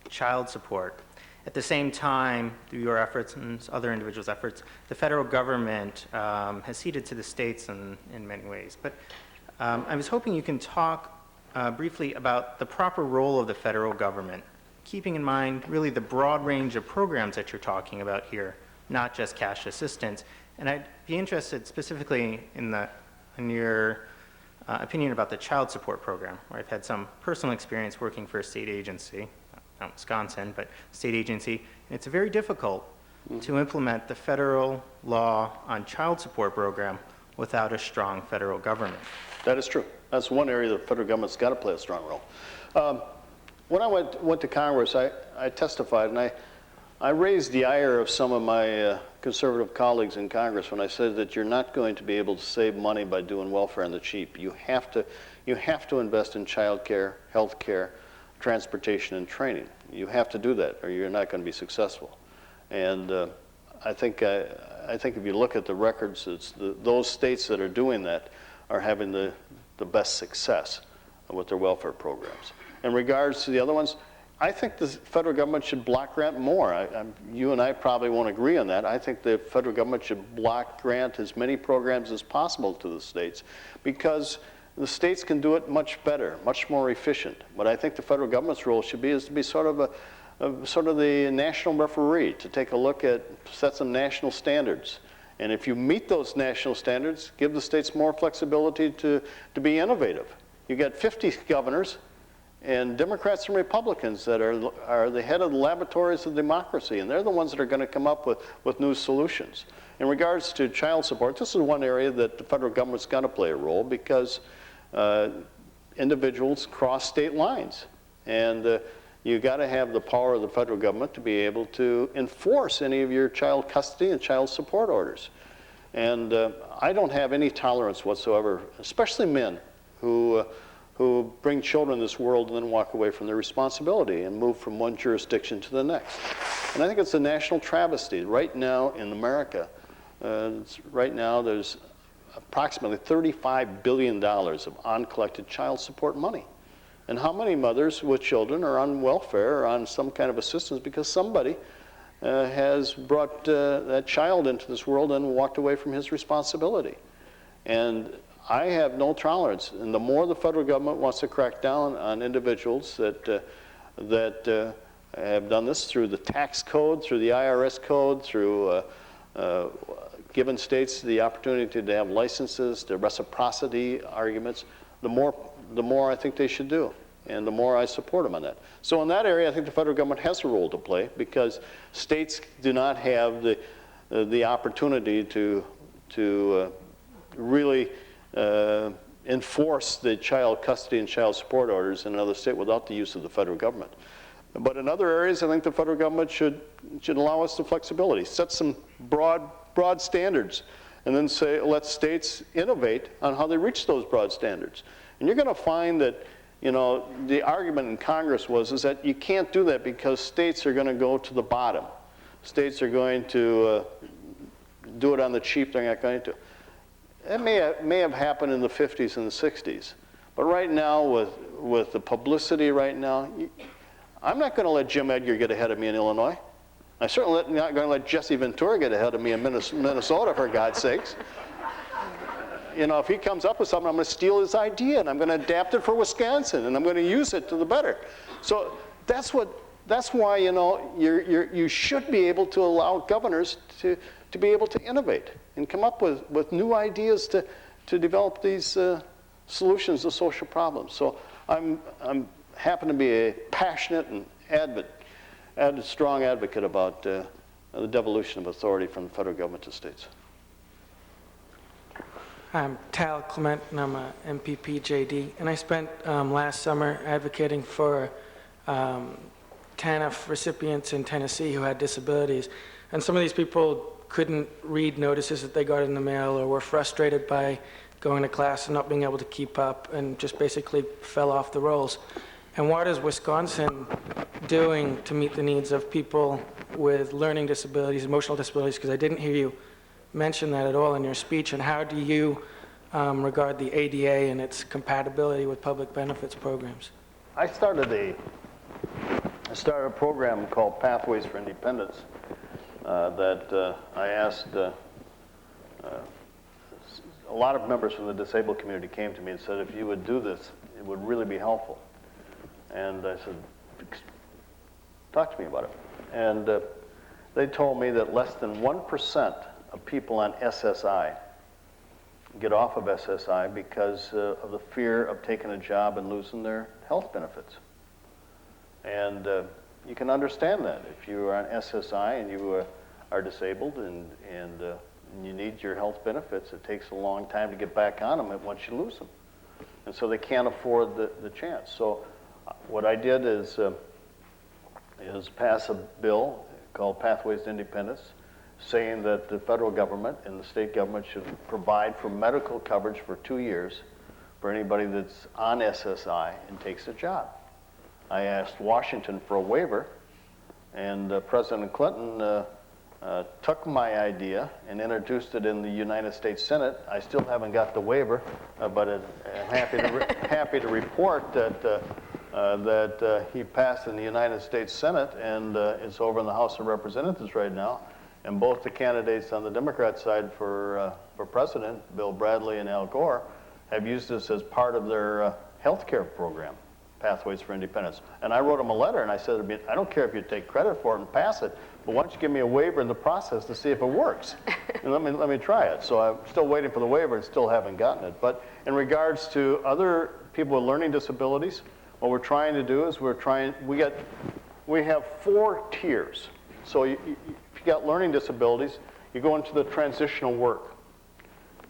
child support. At the same time, through your efforts and other individuals' efforts, the federal government has ceded to the states in many ways. But I was hoping you can talk briefly about the proper role of the federal government, keeping in mind really the broad range of programs that you're talking about here, not just cash assistance. And I'd be interested specifically in your opinion about the child support program, where I've had some personal experience working for a state agency, not Wisconsin, but state agency, and it's very difficult to implement the federal law on child support program without a strong federal government. That is true. That's one area the federal government's got to play a strong role. When I went to Congress, I testified, and I raised the ire of some of my conservative colleagues in Congress when I said that you're not going to be able to save money by doing welfare on the cheap. You have to invest in child care, health care, transportation, and training. You have to do that, or you're not going to be successful. And I think if you look at the records, it's those states that are doing that are having the best success with their welfare programs. In regards to the other ones, I think the federal government should block grant more. You and I probably won't agree on that. I think the federal government should block grant as many programs as possible to the states, because the states can do it much better, much more efficient. But I think the federal government's role should be to be sort of the national referee, to take a look at, set some national standards. And if you meet those national standards, give the states more flexibility to be innovative. You got 50 governors, and Democrats and Republicans that are the head of the laboratories of democracy, and they're the ones that are going to come up with new solutions. In regards to child support, this is one area that the federal government's got to play a role because individuals cross state lines. And you got to have the power of the federal government to be able to enforce any of your child custody and child support orders. And I don't have any tolerance whatsoever, especially men who bring children in this world and then walk away from their responsibility and move from one jurisdiction to the next. And I think it's a national travesty. Right now in America, right now there's approximately $35 billion of uncollected child support money. And how many mothers with children are on welfare or on some kind of assistance because somebody has brought that child into this world and walked away from his responsibility? And I have no tolerance. And the more the federal government wants to crack down on individuals that have done this through the tax code, through the IRS code, through giving states the opportunity to have licenses, the reciprocity arguments, the more I think they should do, and the more I support them on that. So in that area, I think the federal government has a role to play because states do not have the opportunity to really enforce the child custody and child support orders in another state without the use of the federal government. But in other areas, I think the federal government should allow us the flexibility, set some broad standards, and then say, let states innovate on how they reach those broad standards. And you're going to find that, you know, the argument in Congress is that you can't do that because states are going to go to the bottom. States are going to do it on the cheap. They're not going to. That may have happened in the 50s and the 60s. But right now, with the publicity right now, I'm not going to let Jim Edgar get ahead of me in Illinois. I'm certainly not going to let Jesse Ventura get ahead of me in Minnesota, for God's sakes. You know, if he comes up with something, I'm going to steal his idea, and I'm going to adapt it for Wisconsin, and I'm going to use it to the better. So that's why, you know, you should be able to allow governors to be able to innovate and come up with new ideas to develop these solutions to social problems. So I'm happen to be a passionate and strong advocate about the devolution of authority from the federal government to states. I'm Tal Clement, and I'm a MPP JD, and I spent last summer advocating for TANF recipients in Tennessee who had disabilities. And some of these people couldn't read notices that they got in the mail or were frustrated by going to class and not being able to keep up and just basically fell off the rolls. And what is Wisconsin doing to meet the needs of people with learning disabilities, emotional disabilities? Because I didn't hear you mention that at all in your speech. And how do you regard the ADA and its compatibility with public benefits programs? I started a program called Pathways for Independence that I asked a lot of members from the disabled community came to me and said, if you would do this, it would really be helpful. And I said, talk to me about it. And they told me that less than 1% of people on SSI get off of SSI because of the fear of taking a job and losing their health benefits. And you can understand that. If you are on SSI and you are disabled and you need your health benefits, it takes a long time to get back on them once you lose them. And so they can't afford the chance. So what I did is pass a bill called Pathways to Independence, saying that the federal government and the state government should provide for medical coverage for 2 years for anybody that's on SSI and takes a job. I asked Washington for a waiver, and President Clinton took my idea and introduced it in the United States Senate. I still haven't got the waiver, but I'm happy to report that he passed in the United States Senate, and it's over in the House of Representatives right now. And both the candidates on the Democrat side for president, Bill Bradley and Al Gore, have used this as part of their health care program, Pathways for Independence. And I wrote them a letter, and I said, I don't care if you take credit for it and pass it, but why don't you give me a waiver in the process to see if it works? And let me try it. So I'm still waiting for the waiver and still haven't gotten it. But in regards to other people with learning disabilities, what we're trying to do is we have 4 tiers. So if you got learning disabilities, you go into the transitional work.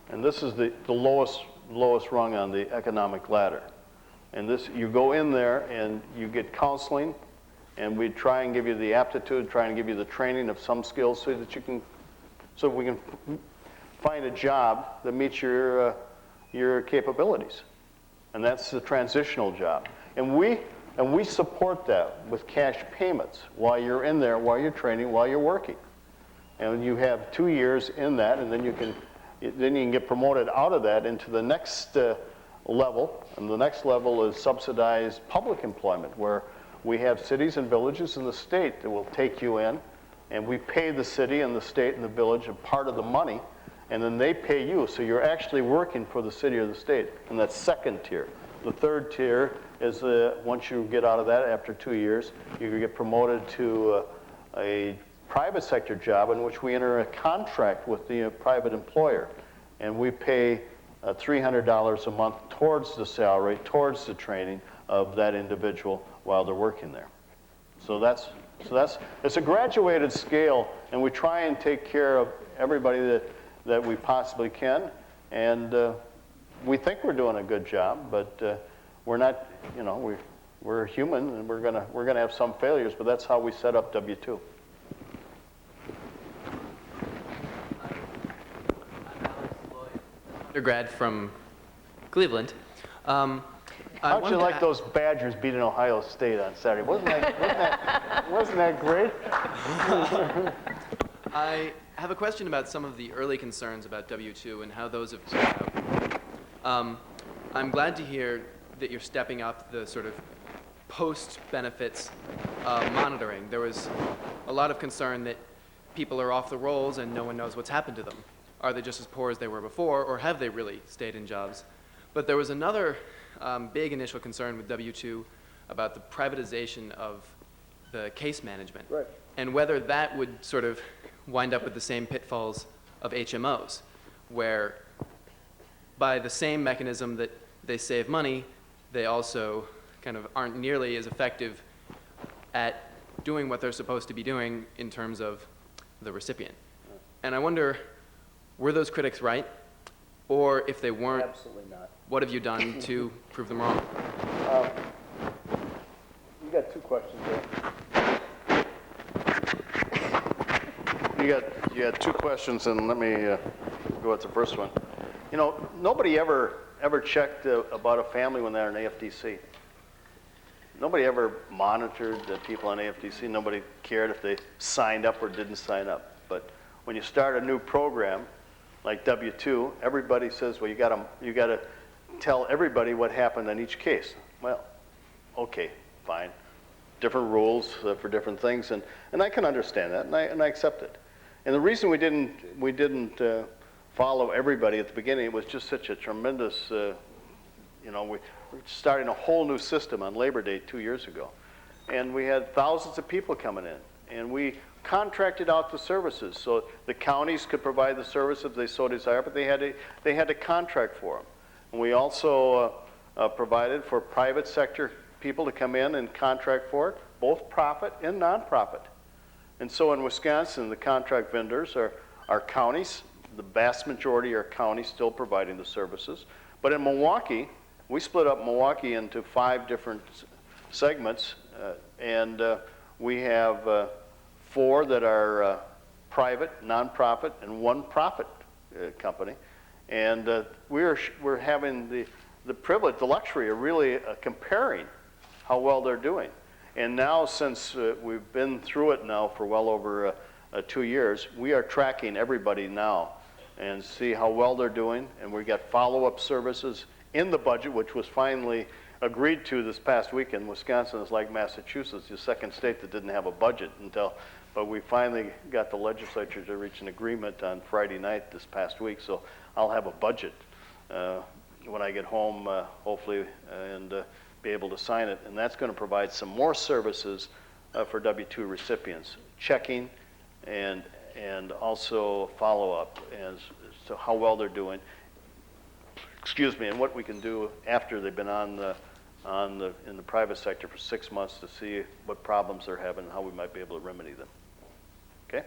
And this is the lowest rung on the economic ladder. And this, you go in there and you get counseling, and we try and give you the aptitude, try and give you the training of some skills so that so we can find a job that meets your capabilities. And that's the transitional job. And we support that with cash payments while you're in there, while you're training, while you're working. And you have 2 years in that, and then you can get promoted out of that into the next level. And the next level is subsidized public employment, where we have cities and villages in the state that will take you in, and we pay the city and the state and the village a part of the money, and then they pay you. So you're actually working for the city or the state, and that's second tier. The third tier is once you get out of that after 2 years, you get promoted to a private sector job in which we enter a contract with the private employer, and we pay $300 a month towards the salary, towards the training of that individual while they're working there. So it's a graduated scale, and we try and take care of everybody that we possibly can, and we think we're doing a good job, but we're not, we're human, and we're gonna have some failures, but that's how we set up W-2. Undergrad from Cleveland. How'd you like those Badgers beating Ohio State on Saturday? Wasn't that great? I have a question about some of the early concerns about W-2 and how those have played out. I'm glad to hear that you're stepping up the sort of post-benefits monitoring. There was a lot of concern that people are off the rolls and no one knows what's happened to them. Are they just as poor as they were before, or have they really stayed in jobs? But there was another big initial concern with W-2 about the privatization of the case management, right, and whether that would sort of wind up with the same pitfalls of HMOs, where by the same mechanism that they save money, they also kind of aren't nearly as effective at doing what they're supposed to be doing in terms of the recipient. And I wonder, were those critics right? Or if they weren't, absolutely not. What have you done to prove them wrong? You got 2 questions there. You got 2 questions, and let me go with the first one. Nobody ever checked about a family when they're in AFDC. Nobody ever monitored the people on AFDC. Nobody cared if they signed up or didn't sign up. But when you start a new program like W-2, everybody says, well, you got to tell everybody what happened on each case. Well, okay, fine. Different rules for different things, and I can understand that, and I accept it. And the reason we didn't follow everybody at the beginning, it was just such a tremendous, we're starting a whole new system on Labor Day 2 years ago, and we had thousands of people coming in, and we contracted out the services so the counties could provide the service if they so desire, but they had to contract for them. And we also provided for private sector people to come in and contract for it, both profit and nonprofit. And so in Wisconsin, the contract vendors are counties. The vast majority are counties still providing the services. But in Milwaukee, we split up Milwaukee into 5 different segments, and we have 4 that are private, nonprofit, and 1 profit company. And we're having the privilege, the luxury of really comparing how well they're doing. And now, since we've been through it now for well over 2 years, we are tracking everybody now and see how well they're doing. And we got follow-up services in the budget, which was finally agreed to this past weekend. Wisconsin is like Massachusetts, the second state that didn't have a budget but we finally got the legislature to reach an agreement on Friday night this past week. So I'll have a budget when I get home, hopefully, and be able to sign it. And that's going to provide some more services for W-2 recipients, checking and also follow-up as to how well they're doing. excuse me, and what we can do after they've been in the private sector for 6 months to see what problems they're having and how we might be able to remedy them. Okay?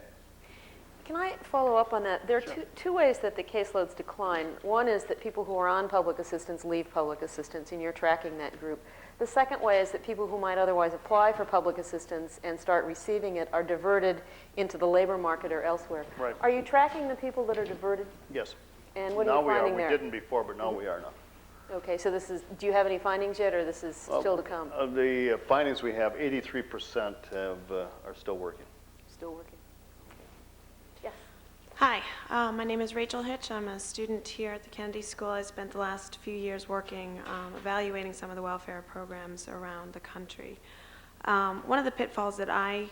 Can I follow up on that? There are two ways that the caseloads decline. One is that people who are on public assistance leave public assistance, and you're tracking that group. The second way is that people who might otherwise apply for public assistance and start receiving it are diverted into the labor market or elsewhere. Right. Are you tracking the people that are diverted? Yes. And what are you finding there? We didn't before, but now we are now. Okay, so this is, do you have any findings yet, or this is still to come? Of the findings we have, 83% are still working. Still working. Yes. Hi, my name is Rachel Hitch. I'm a student here at the Kennedy School. I spent the last few years working, evaluating some of the welfare programs around the country. One of the pitfalls that I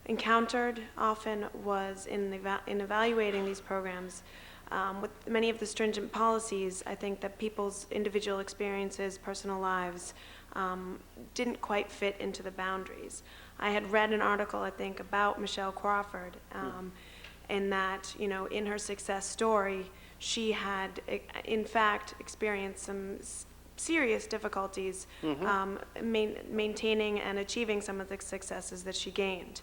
encountered often was in evaluating these programs. With many of the stringent policies, I think that people's individual experiences, personal lives, didn't quite fit into the boundaries. I had read an article, I think, about Michelle Crawford, in that, you know, in her success story, she had, in fact, experienced some serious difficulties maintaining and achieving some of the successes that she gained.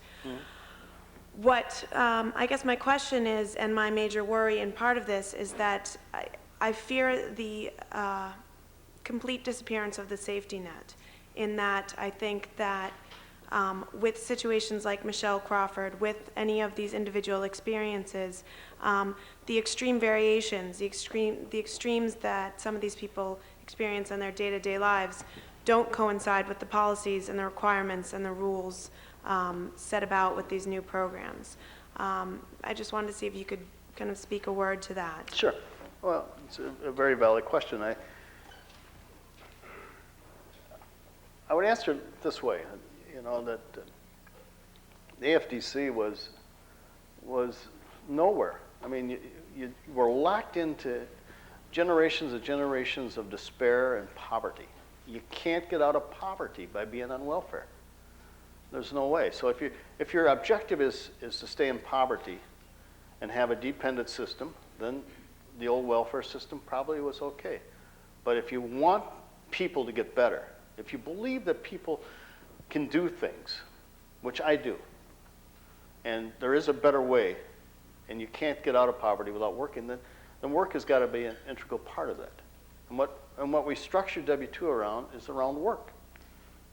What I guess my question is, and my major worry in part of this, is that I fear the complete disappearance of the safety net, in that I think that with situations like Michelle Crawford, with any of these individual experiences, the extreme variations, the extremes that some of these people experience in their day-to-day lives don't coincide with the policies and the requirements and the rules set about with these new programs. I just wanted to see if you could kind of speak a word to that. Sure. Well, it's a very valid question. I would answer it this way. You know, that the AFDC was nowhere. I mean, you were locked into generations and generations of despair and poverty. You can't get out of poverty by being on welfare. There's no way. So if your objective is to stay in poverty and have a dependent system, then the old welfare system probably was okay. But if you want people to get better, if you believe that people can do things, which I do, and there is a better way, and you can't get out of poverty without working, then work has got to be an integral part of that. And what we structure W-2 around is around work,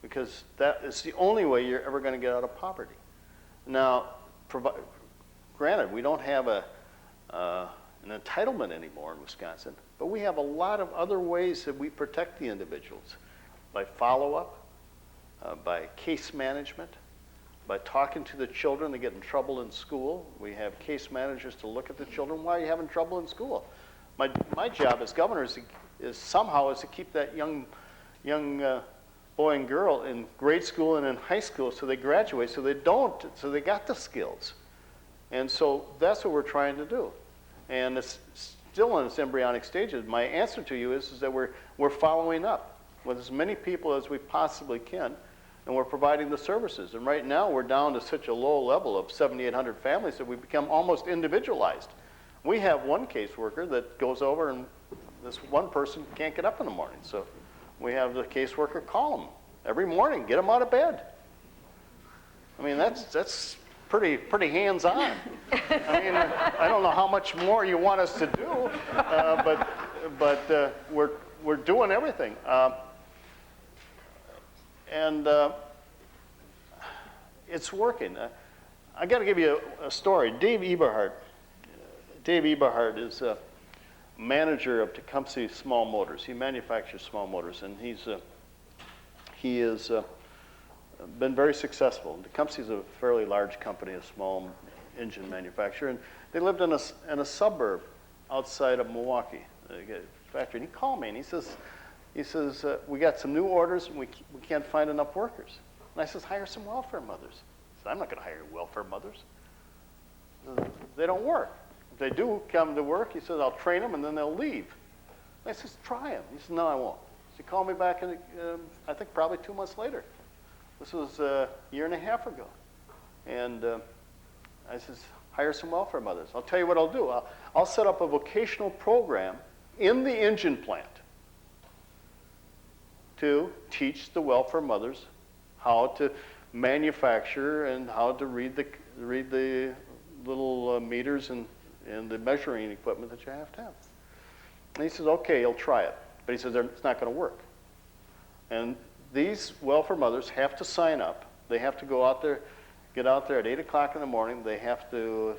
because that is the only way you're ever going to get out of poverty. Now, granted, we don't have an entitlement anymore in Wisconsin, but we have a lot of other ways that we protect the individuals, by follow-up, by case management, by talking to the children that get in trouble in school. We have case managers to look at the children. Why are you having trouble in school? My job as governor is somehow to keep that young boy and girl in grade school and in high school so they graduate, so they got the skills. And so that's what we're trying to do. And it's still in its embryonic stages. My answer to you is that we're following up with as many people as we possibly can, and we're providing the services. And right now we're down to such a low level of 7,800 families that we've become almost individualized. We have one caseworker that goes over, and this one person can't get up in the morning. So we have the caseworker call them every morning, get them out of bed. I mean, that's pretty hands-on. I mean, I don't know how much more you want us to do, but we're doing everything. And it's working. I got to give you a story. Dave Eberhardt is a manager of Tecumseh Small Motors. He manufactures small motors, and he has been very successful. Tecumseh is a fairly large company, a small engine manufacturer, and they lived in a suburb outside of Milwaukee, factory. And he called me, and he says, we got some new orders, and we can't find enough workers. And I says, hire some welfare mothers. I said, I'm not going to hire welfare mothers. They don't work. If they do come to work, he says, I'll train them, and then they'll leave. And I says, try them. He says, no, I won't. So he called me back, I think probably 2 months later. This was a year and a half ago. And I says, hire some welfare mothers. I'll tell you what I'll do. I'll set up a vocational program in the engine plant. to teach the welfare mothers how to manufacture and how to read the little meters and the measuring equipment that you have to have. And he says, okay, he'll try it. But he says, it's not going to work. And these welfare mothers have to sign up. They have to go out there, get out there at 8 o'clock in the morning. They have to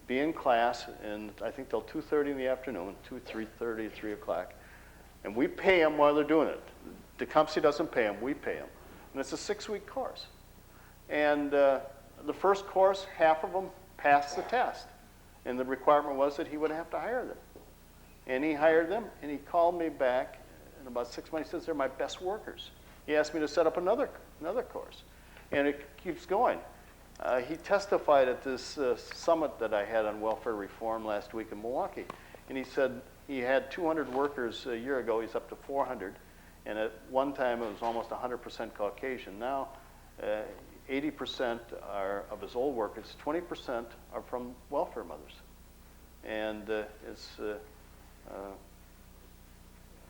be in class, and I think till 2:30 in the afternoon, 3:30, 3 o'clock. And we pay them while they're doing it. Tecumseh doesn't pay them, we pay them. And it's a 6-week course. And the first course, half of them passed the test. And the requirement was that he would have to hire them. And he hired them, and he called me back in about 6 months. He says, they're my best workers. He asked me to set up another course. And it keeps going. He testified at this summit that I had on welfare reform last week in Milwaukee. And he said he had 200 workers a year ago. He's up to 400. And at one time, it was almost 100% Caucasian. Now, 80% of his old workers, 20% are from welfare mothers. And it's a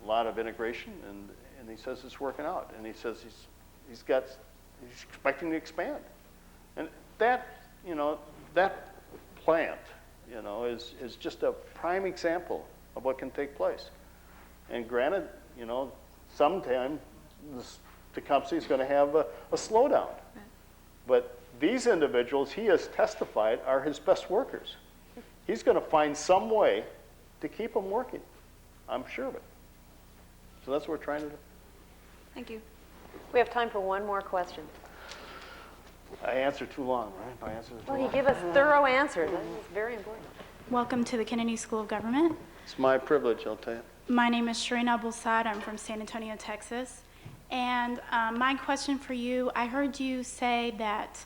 lot of integration, and he says it's working out. And he says he's expecting to expand. And that, that plant, is just a prime example of what can take place. And granted, sometime Tecumseh is going to have a slowdown. Right. But these individuals, he has testified, are his best workers. He's going to find some way to keep them working. I'm sure of it. So that's what we're trying to do. Thank you. We have time for one more question. I answered too long, right? I answered too long. Well, you give us thorough answers. That is very important. Welcome to the Kennedy School of Government. It's my privilege, I'll tell you. My name is Shireen Abulsad. I'm from San Antonio, Texas. And my question for you, I heard you say that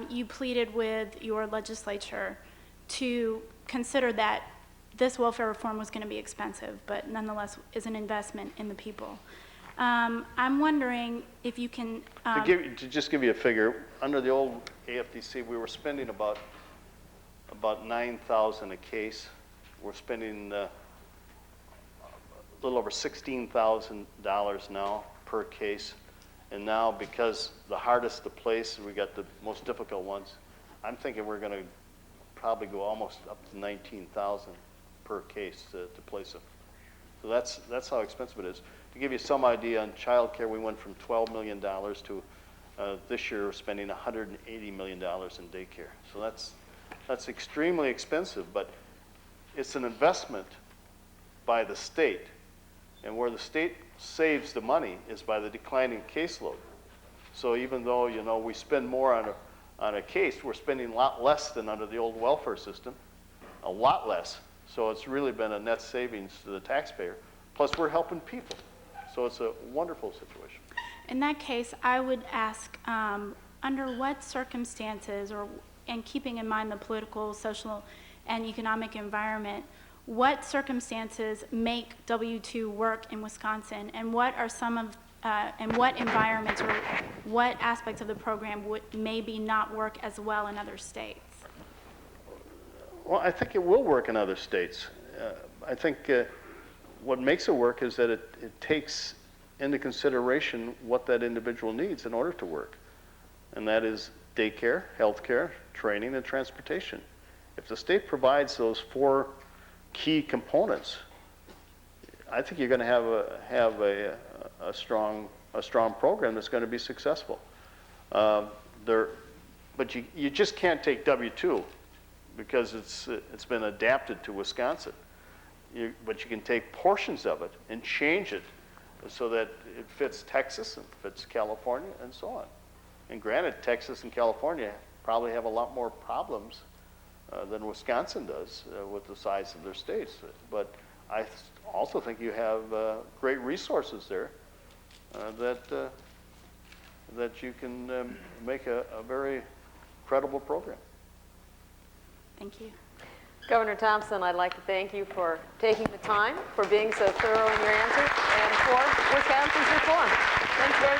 you pleaded with your legislature to consider that this welfare reform was going to be expensive, but nonetheless is an investment in the people. I'm wondering if you can... To just give you a figure, under the old AFDC, we were spending about $9,000 a case. We're spending a little over $16,000 now per case. And now, because the hardest to place, we got the most difficult ones, I'm thinking we're going to probably go almost up to $19,000 per case to place them. So that's how expensive it is. To give you some idea, on child care, we went from $12 million to this year we're spending $180 million in daycare. So that's extremely expensive, but it's an investment by the state. And where the state saves the money is by the declining caseload. So even though, we spend more on a case, we're spending a lot less than under the old welfare system, a lot less. So it's really been a net savings to the taxpayer. Plus, we're helping people. So it's a wonderful situation. In that case, I would ask, under what circumstances, and keeping in mind the political, social, and economic environment, what circumstances make W-2 work in Wisconsin, and what are some of, and what environments or what aspects of the program would maybe not work as well in other states? Well, I think it will work in other states. I think what makes it work is that it takes into consideration what that individual needs in order to work. And that is daycare, healthcare, training, and transportation. If the state provides those 4 key components, I think you're going to have a strong program that's going to be successful. But you just can't take W-2 because it's been adapted to Wisconsin. But you can take portions of it and change it so that it fits Texas and fits California and so on. And granted, Texas and California probably have a lot more problems than Wisconsin does with the size of their states. But I also think you have great resources there that you can make a very credible program. Thank you. Governor Thompson, I'd like to thank you for taking the time, for being so thorough in your answers, and for Wisconsin's reform. Thanks very much.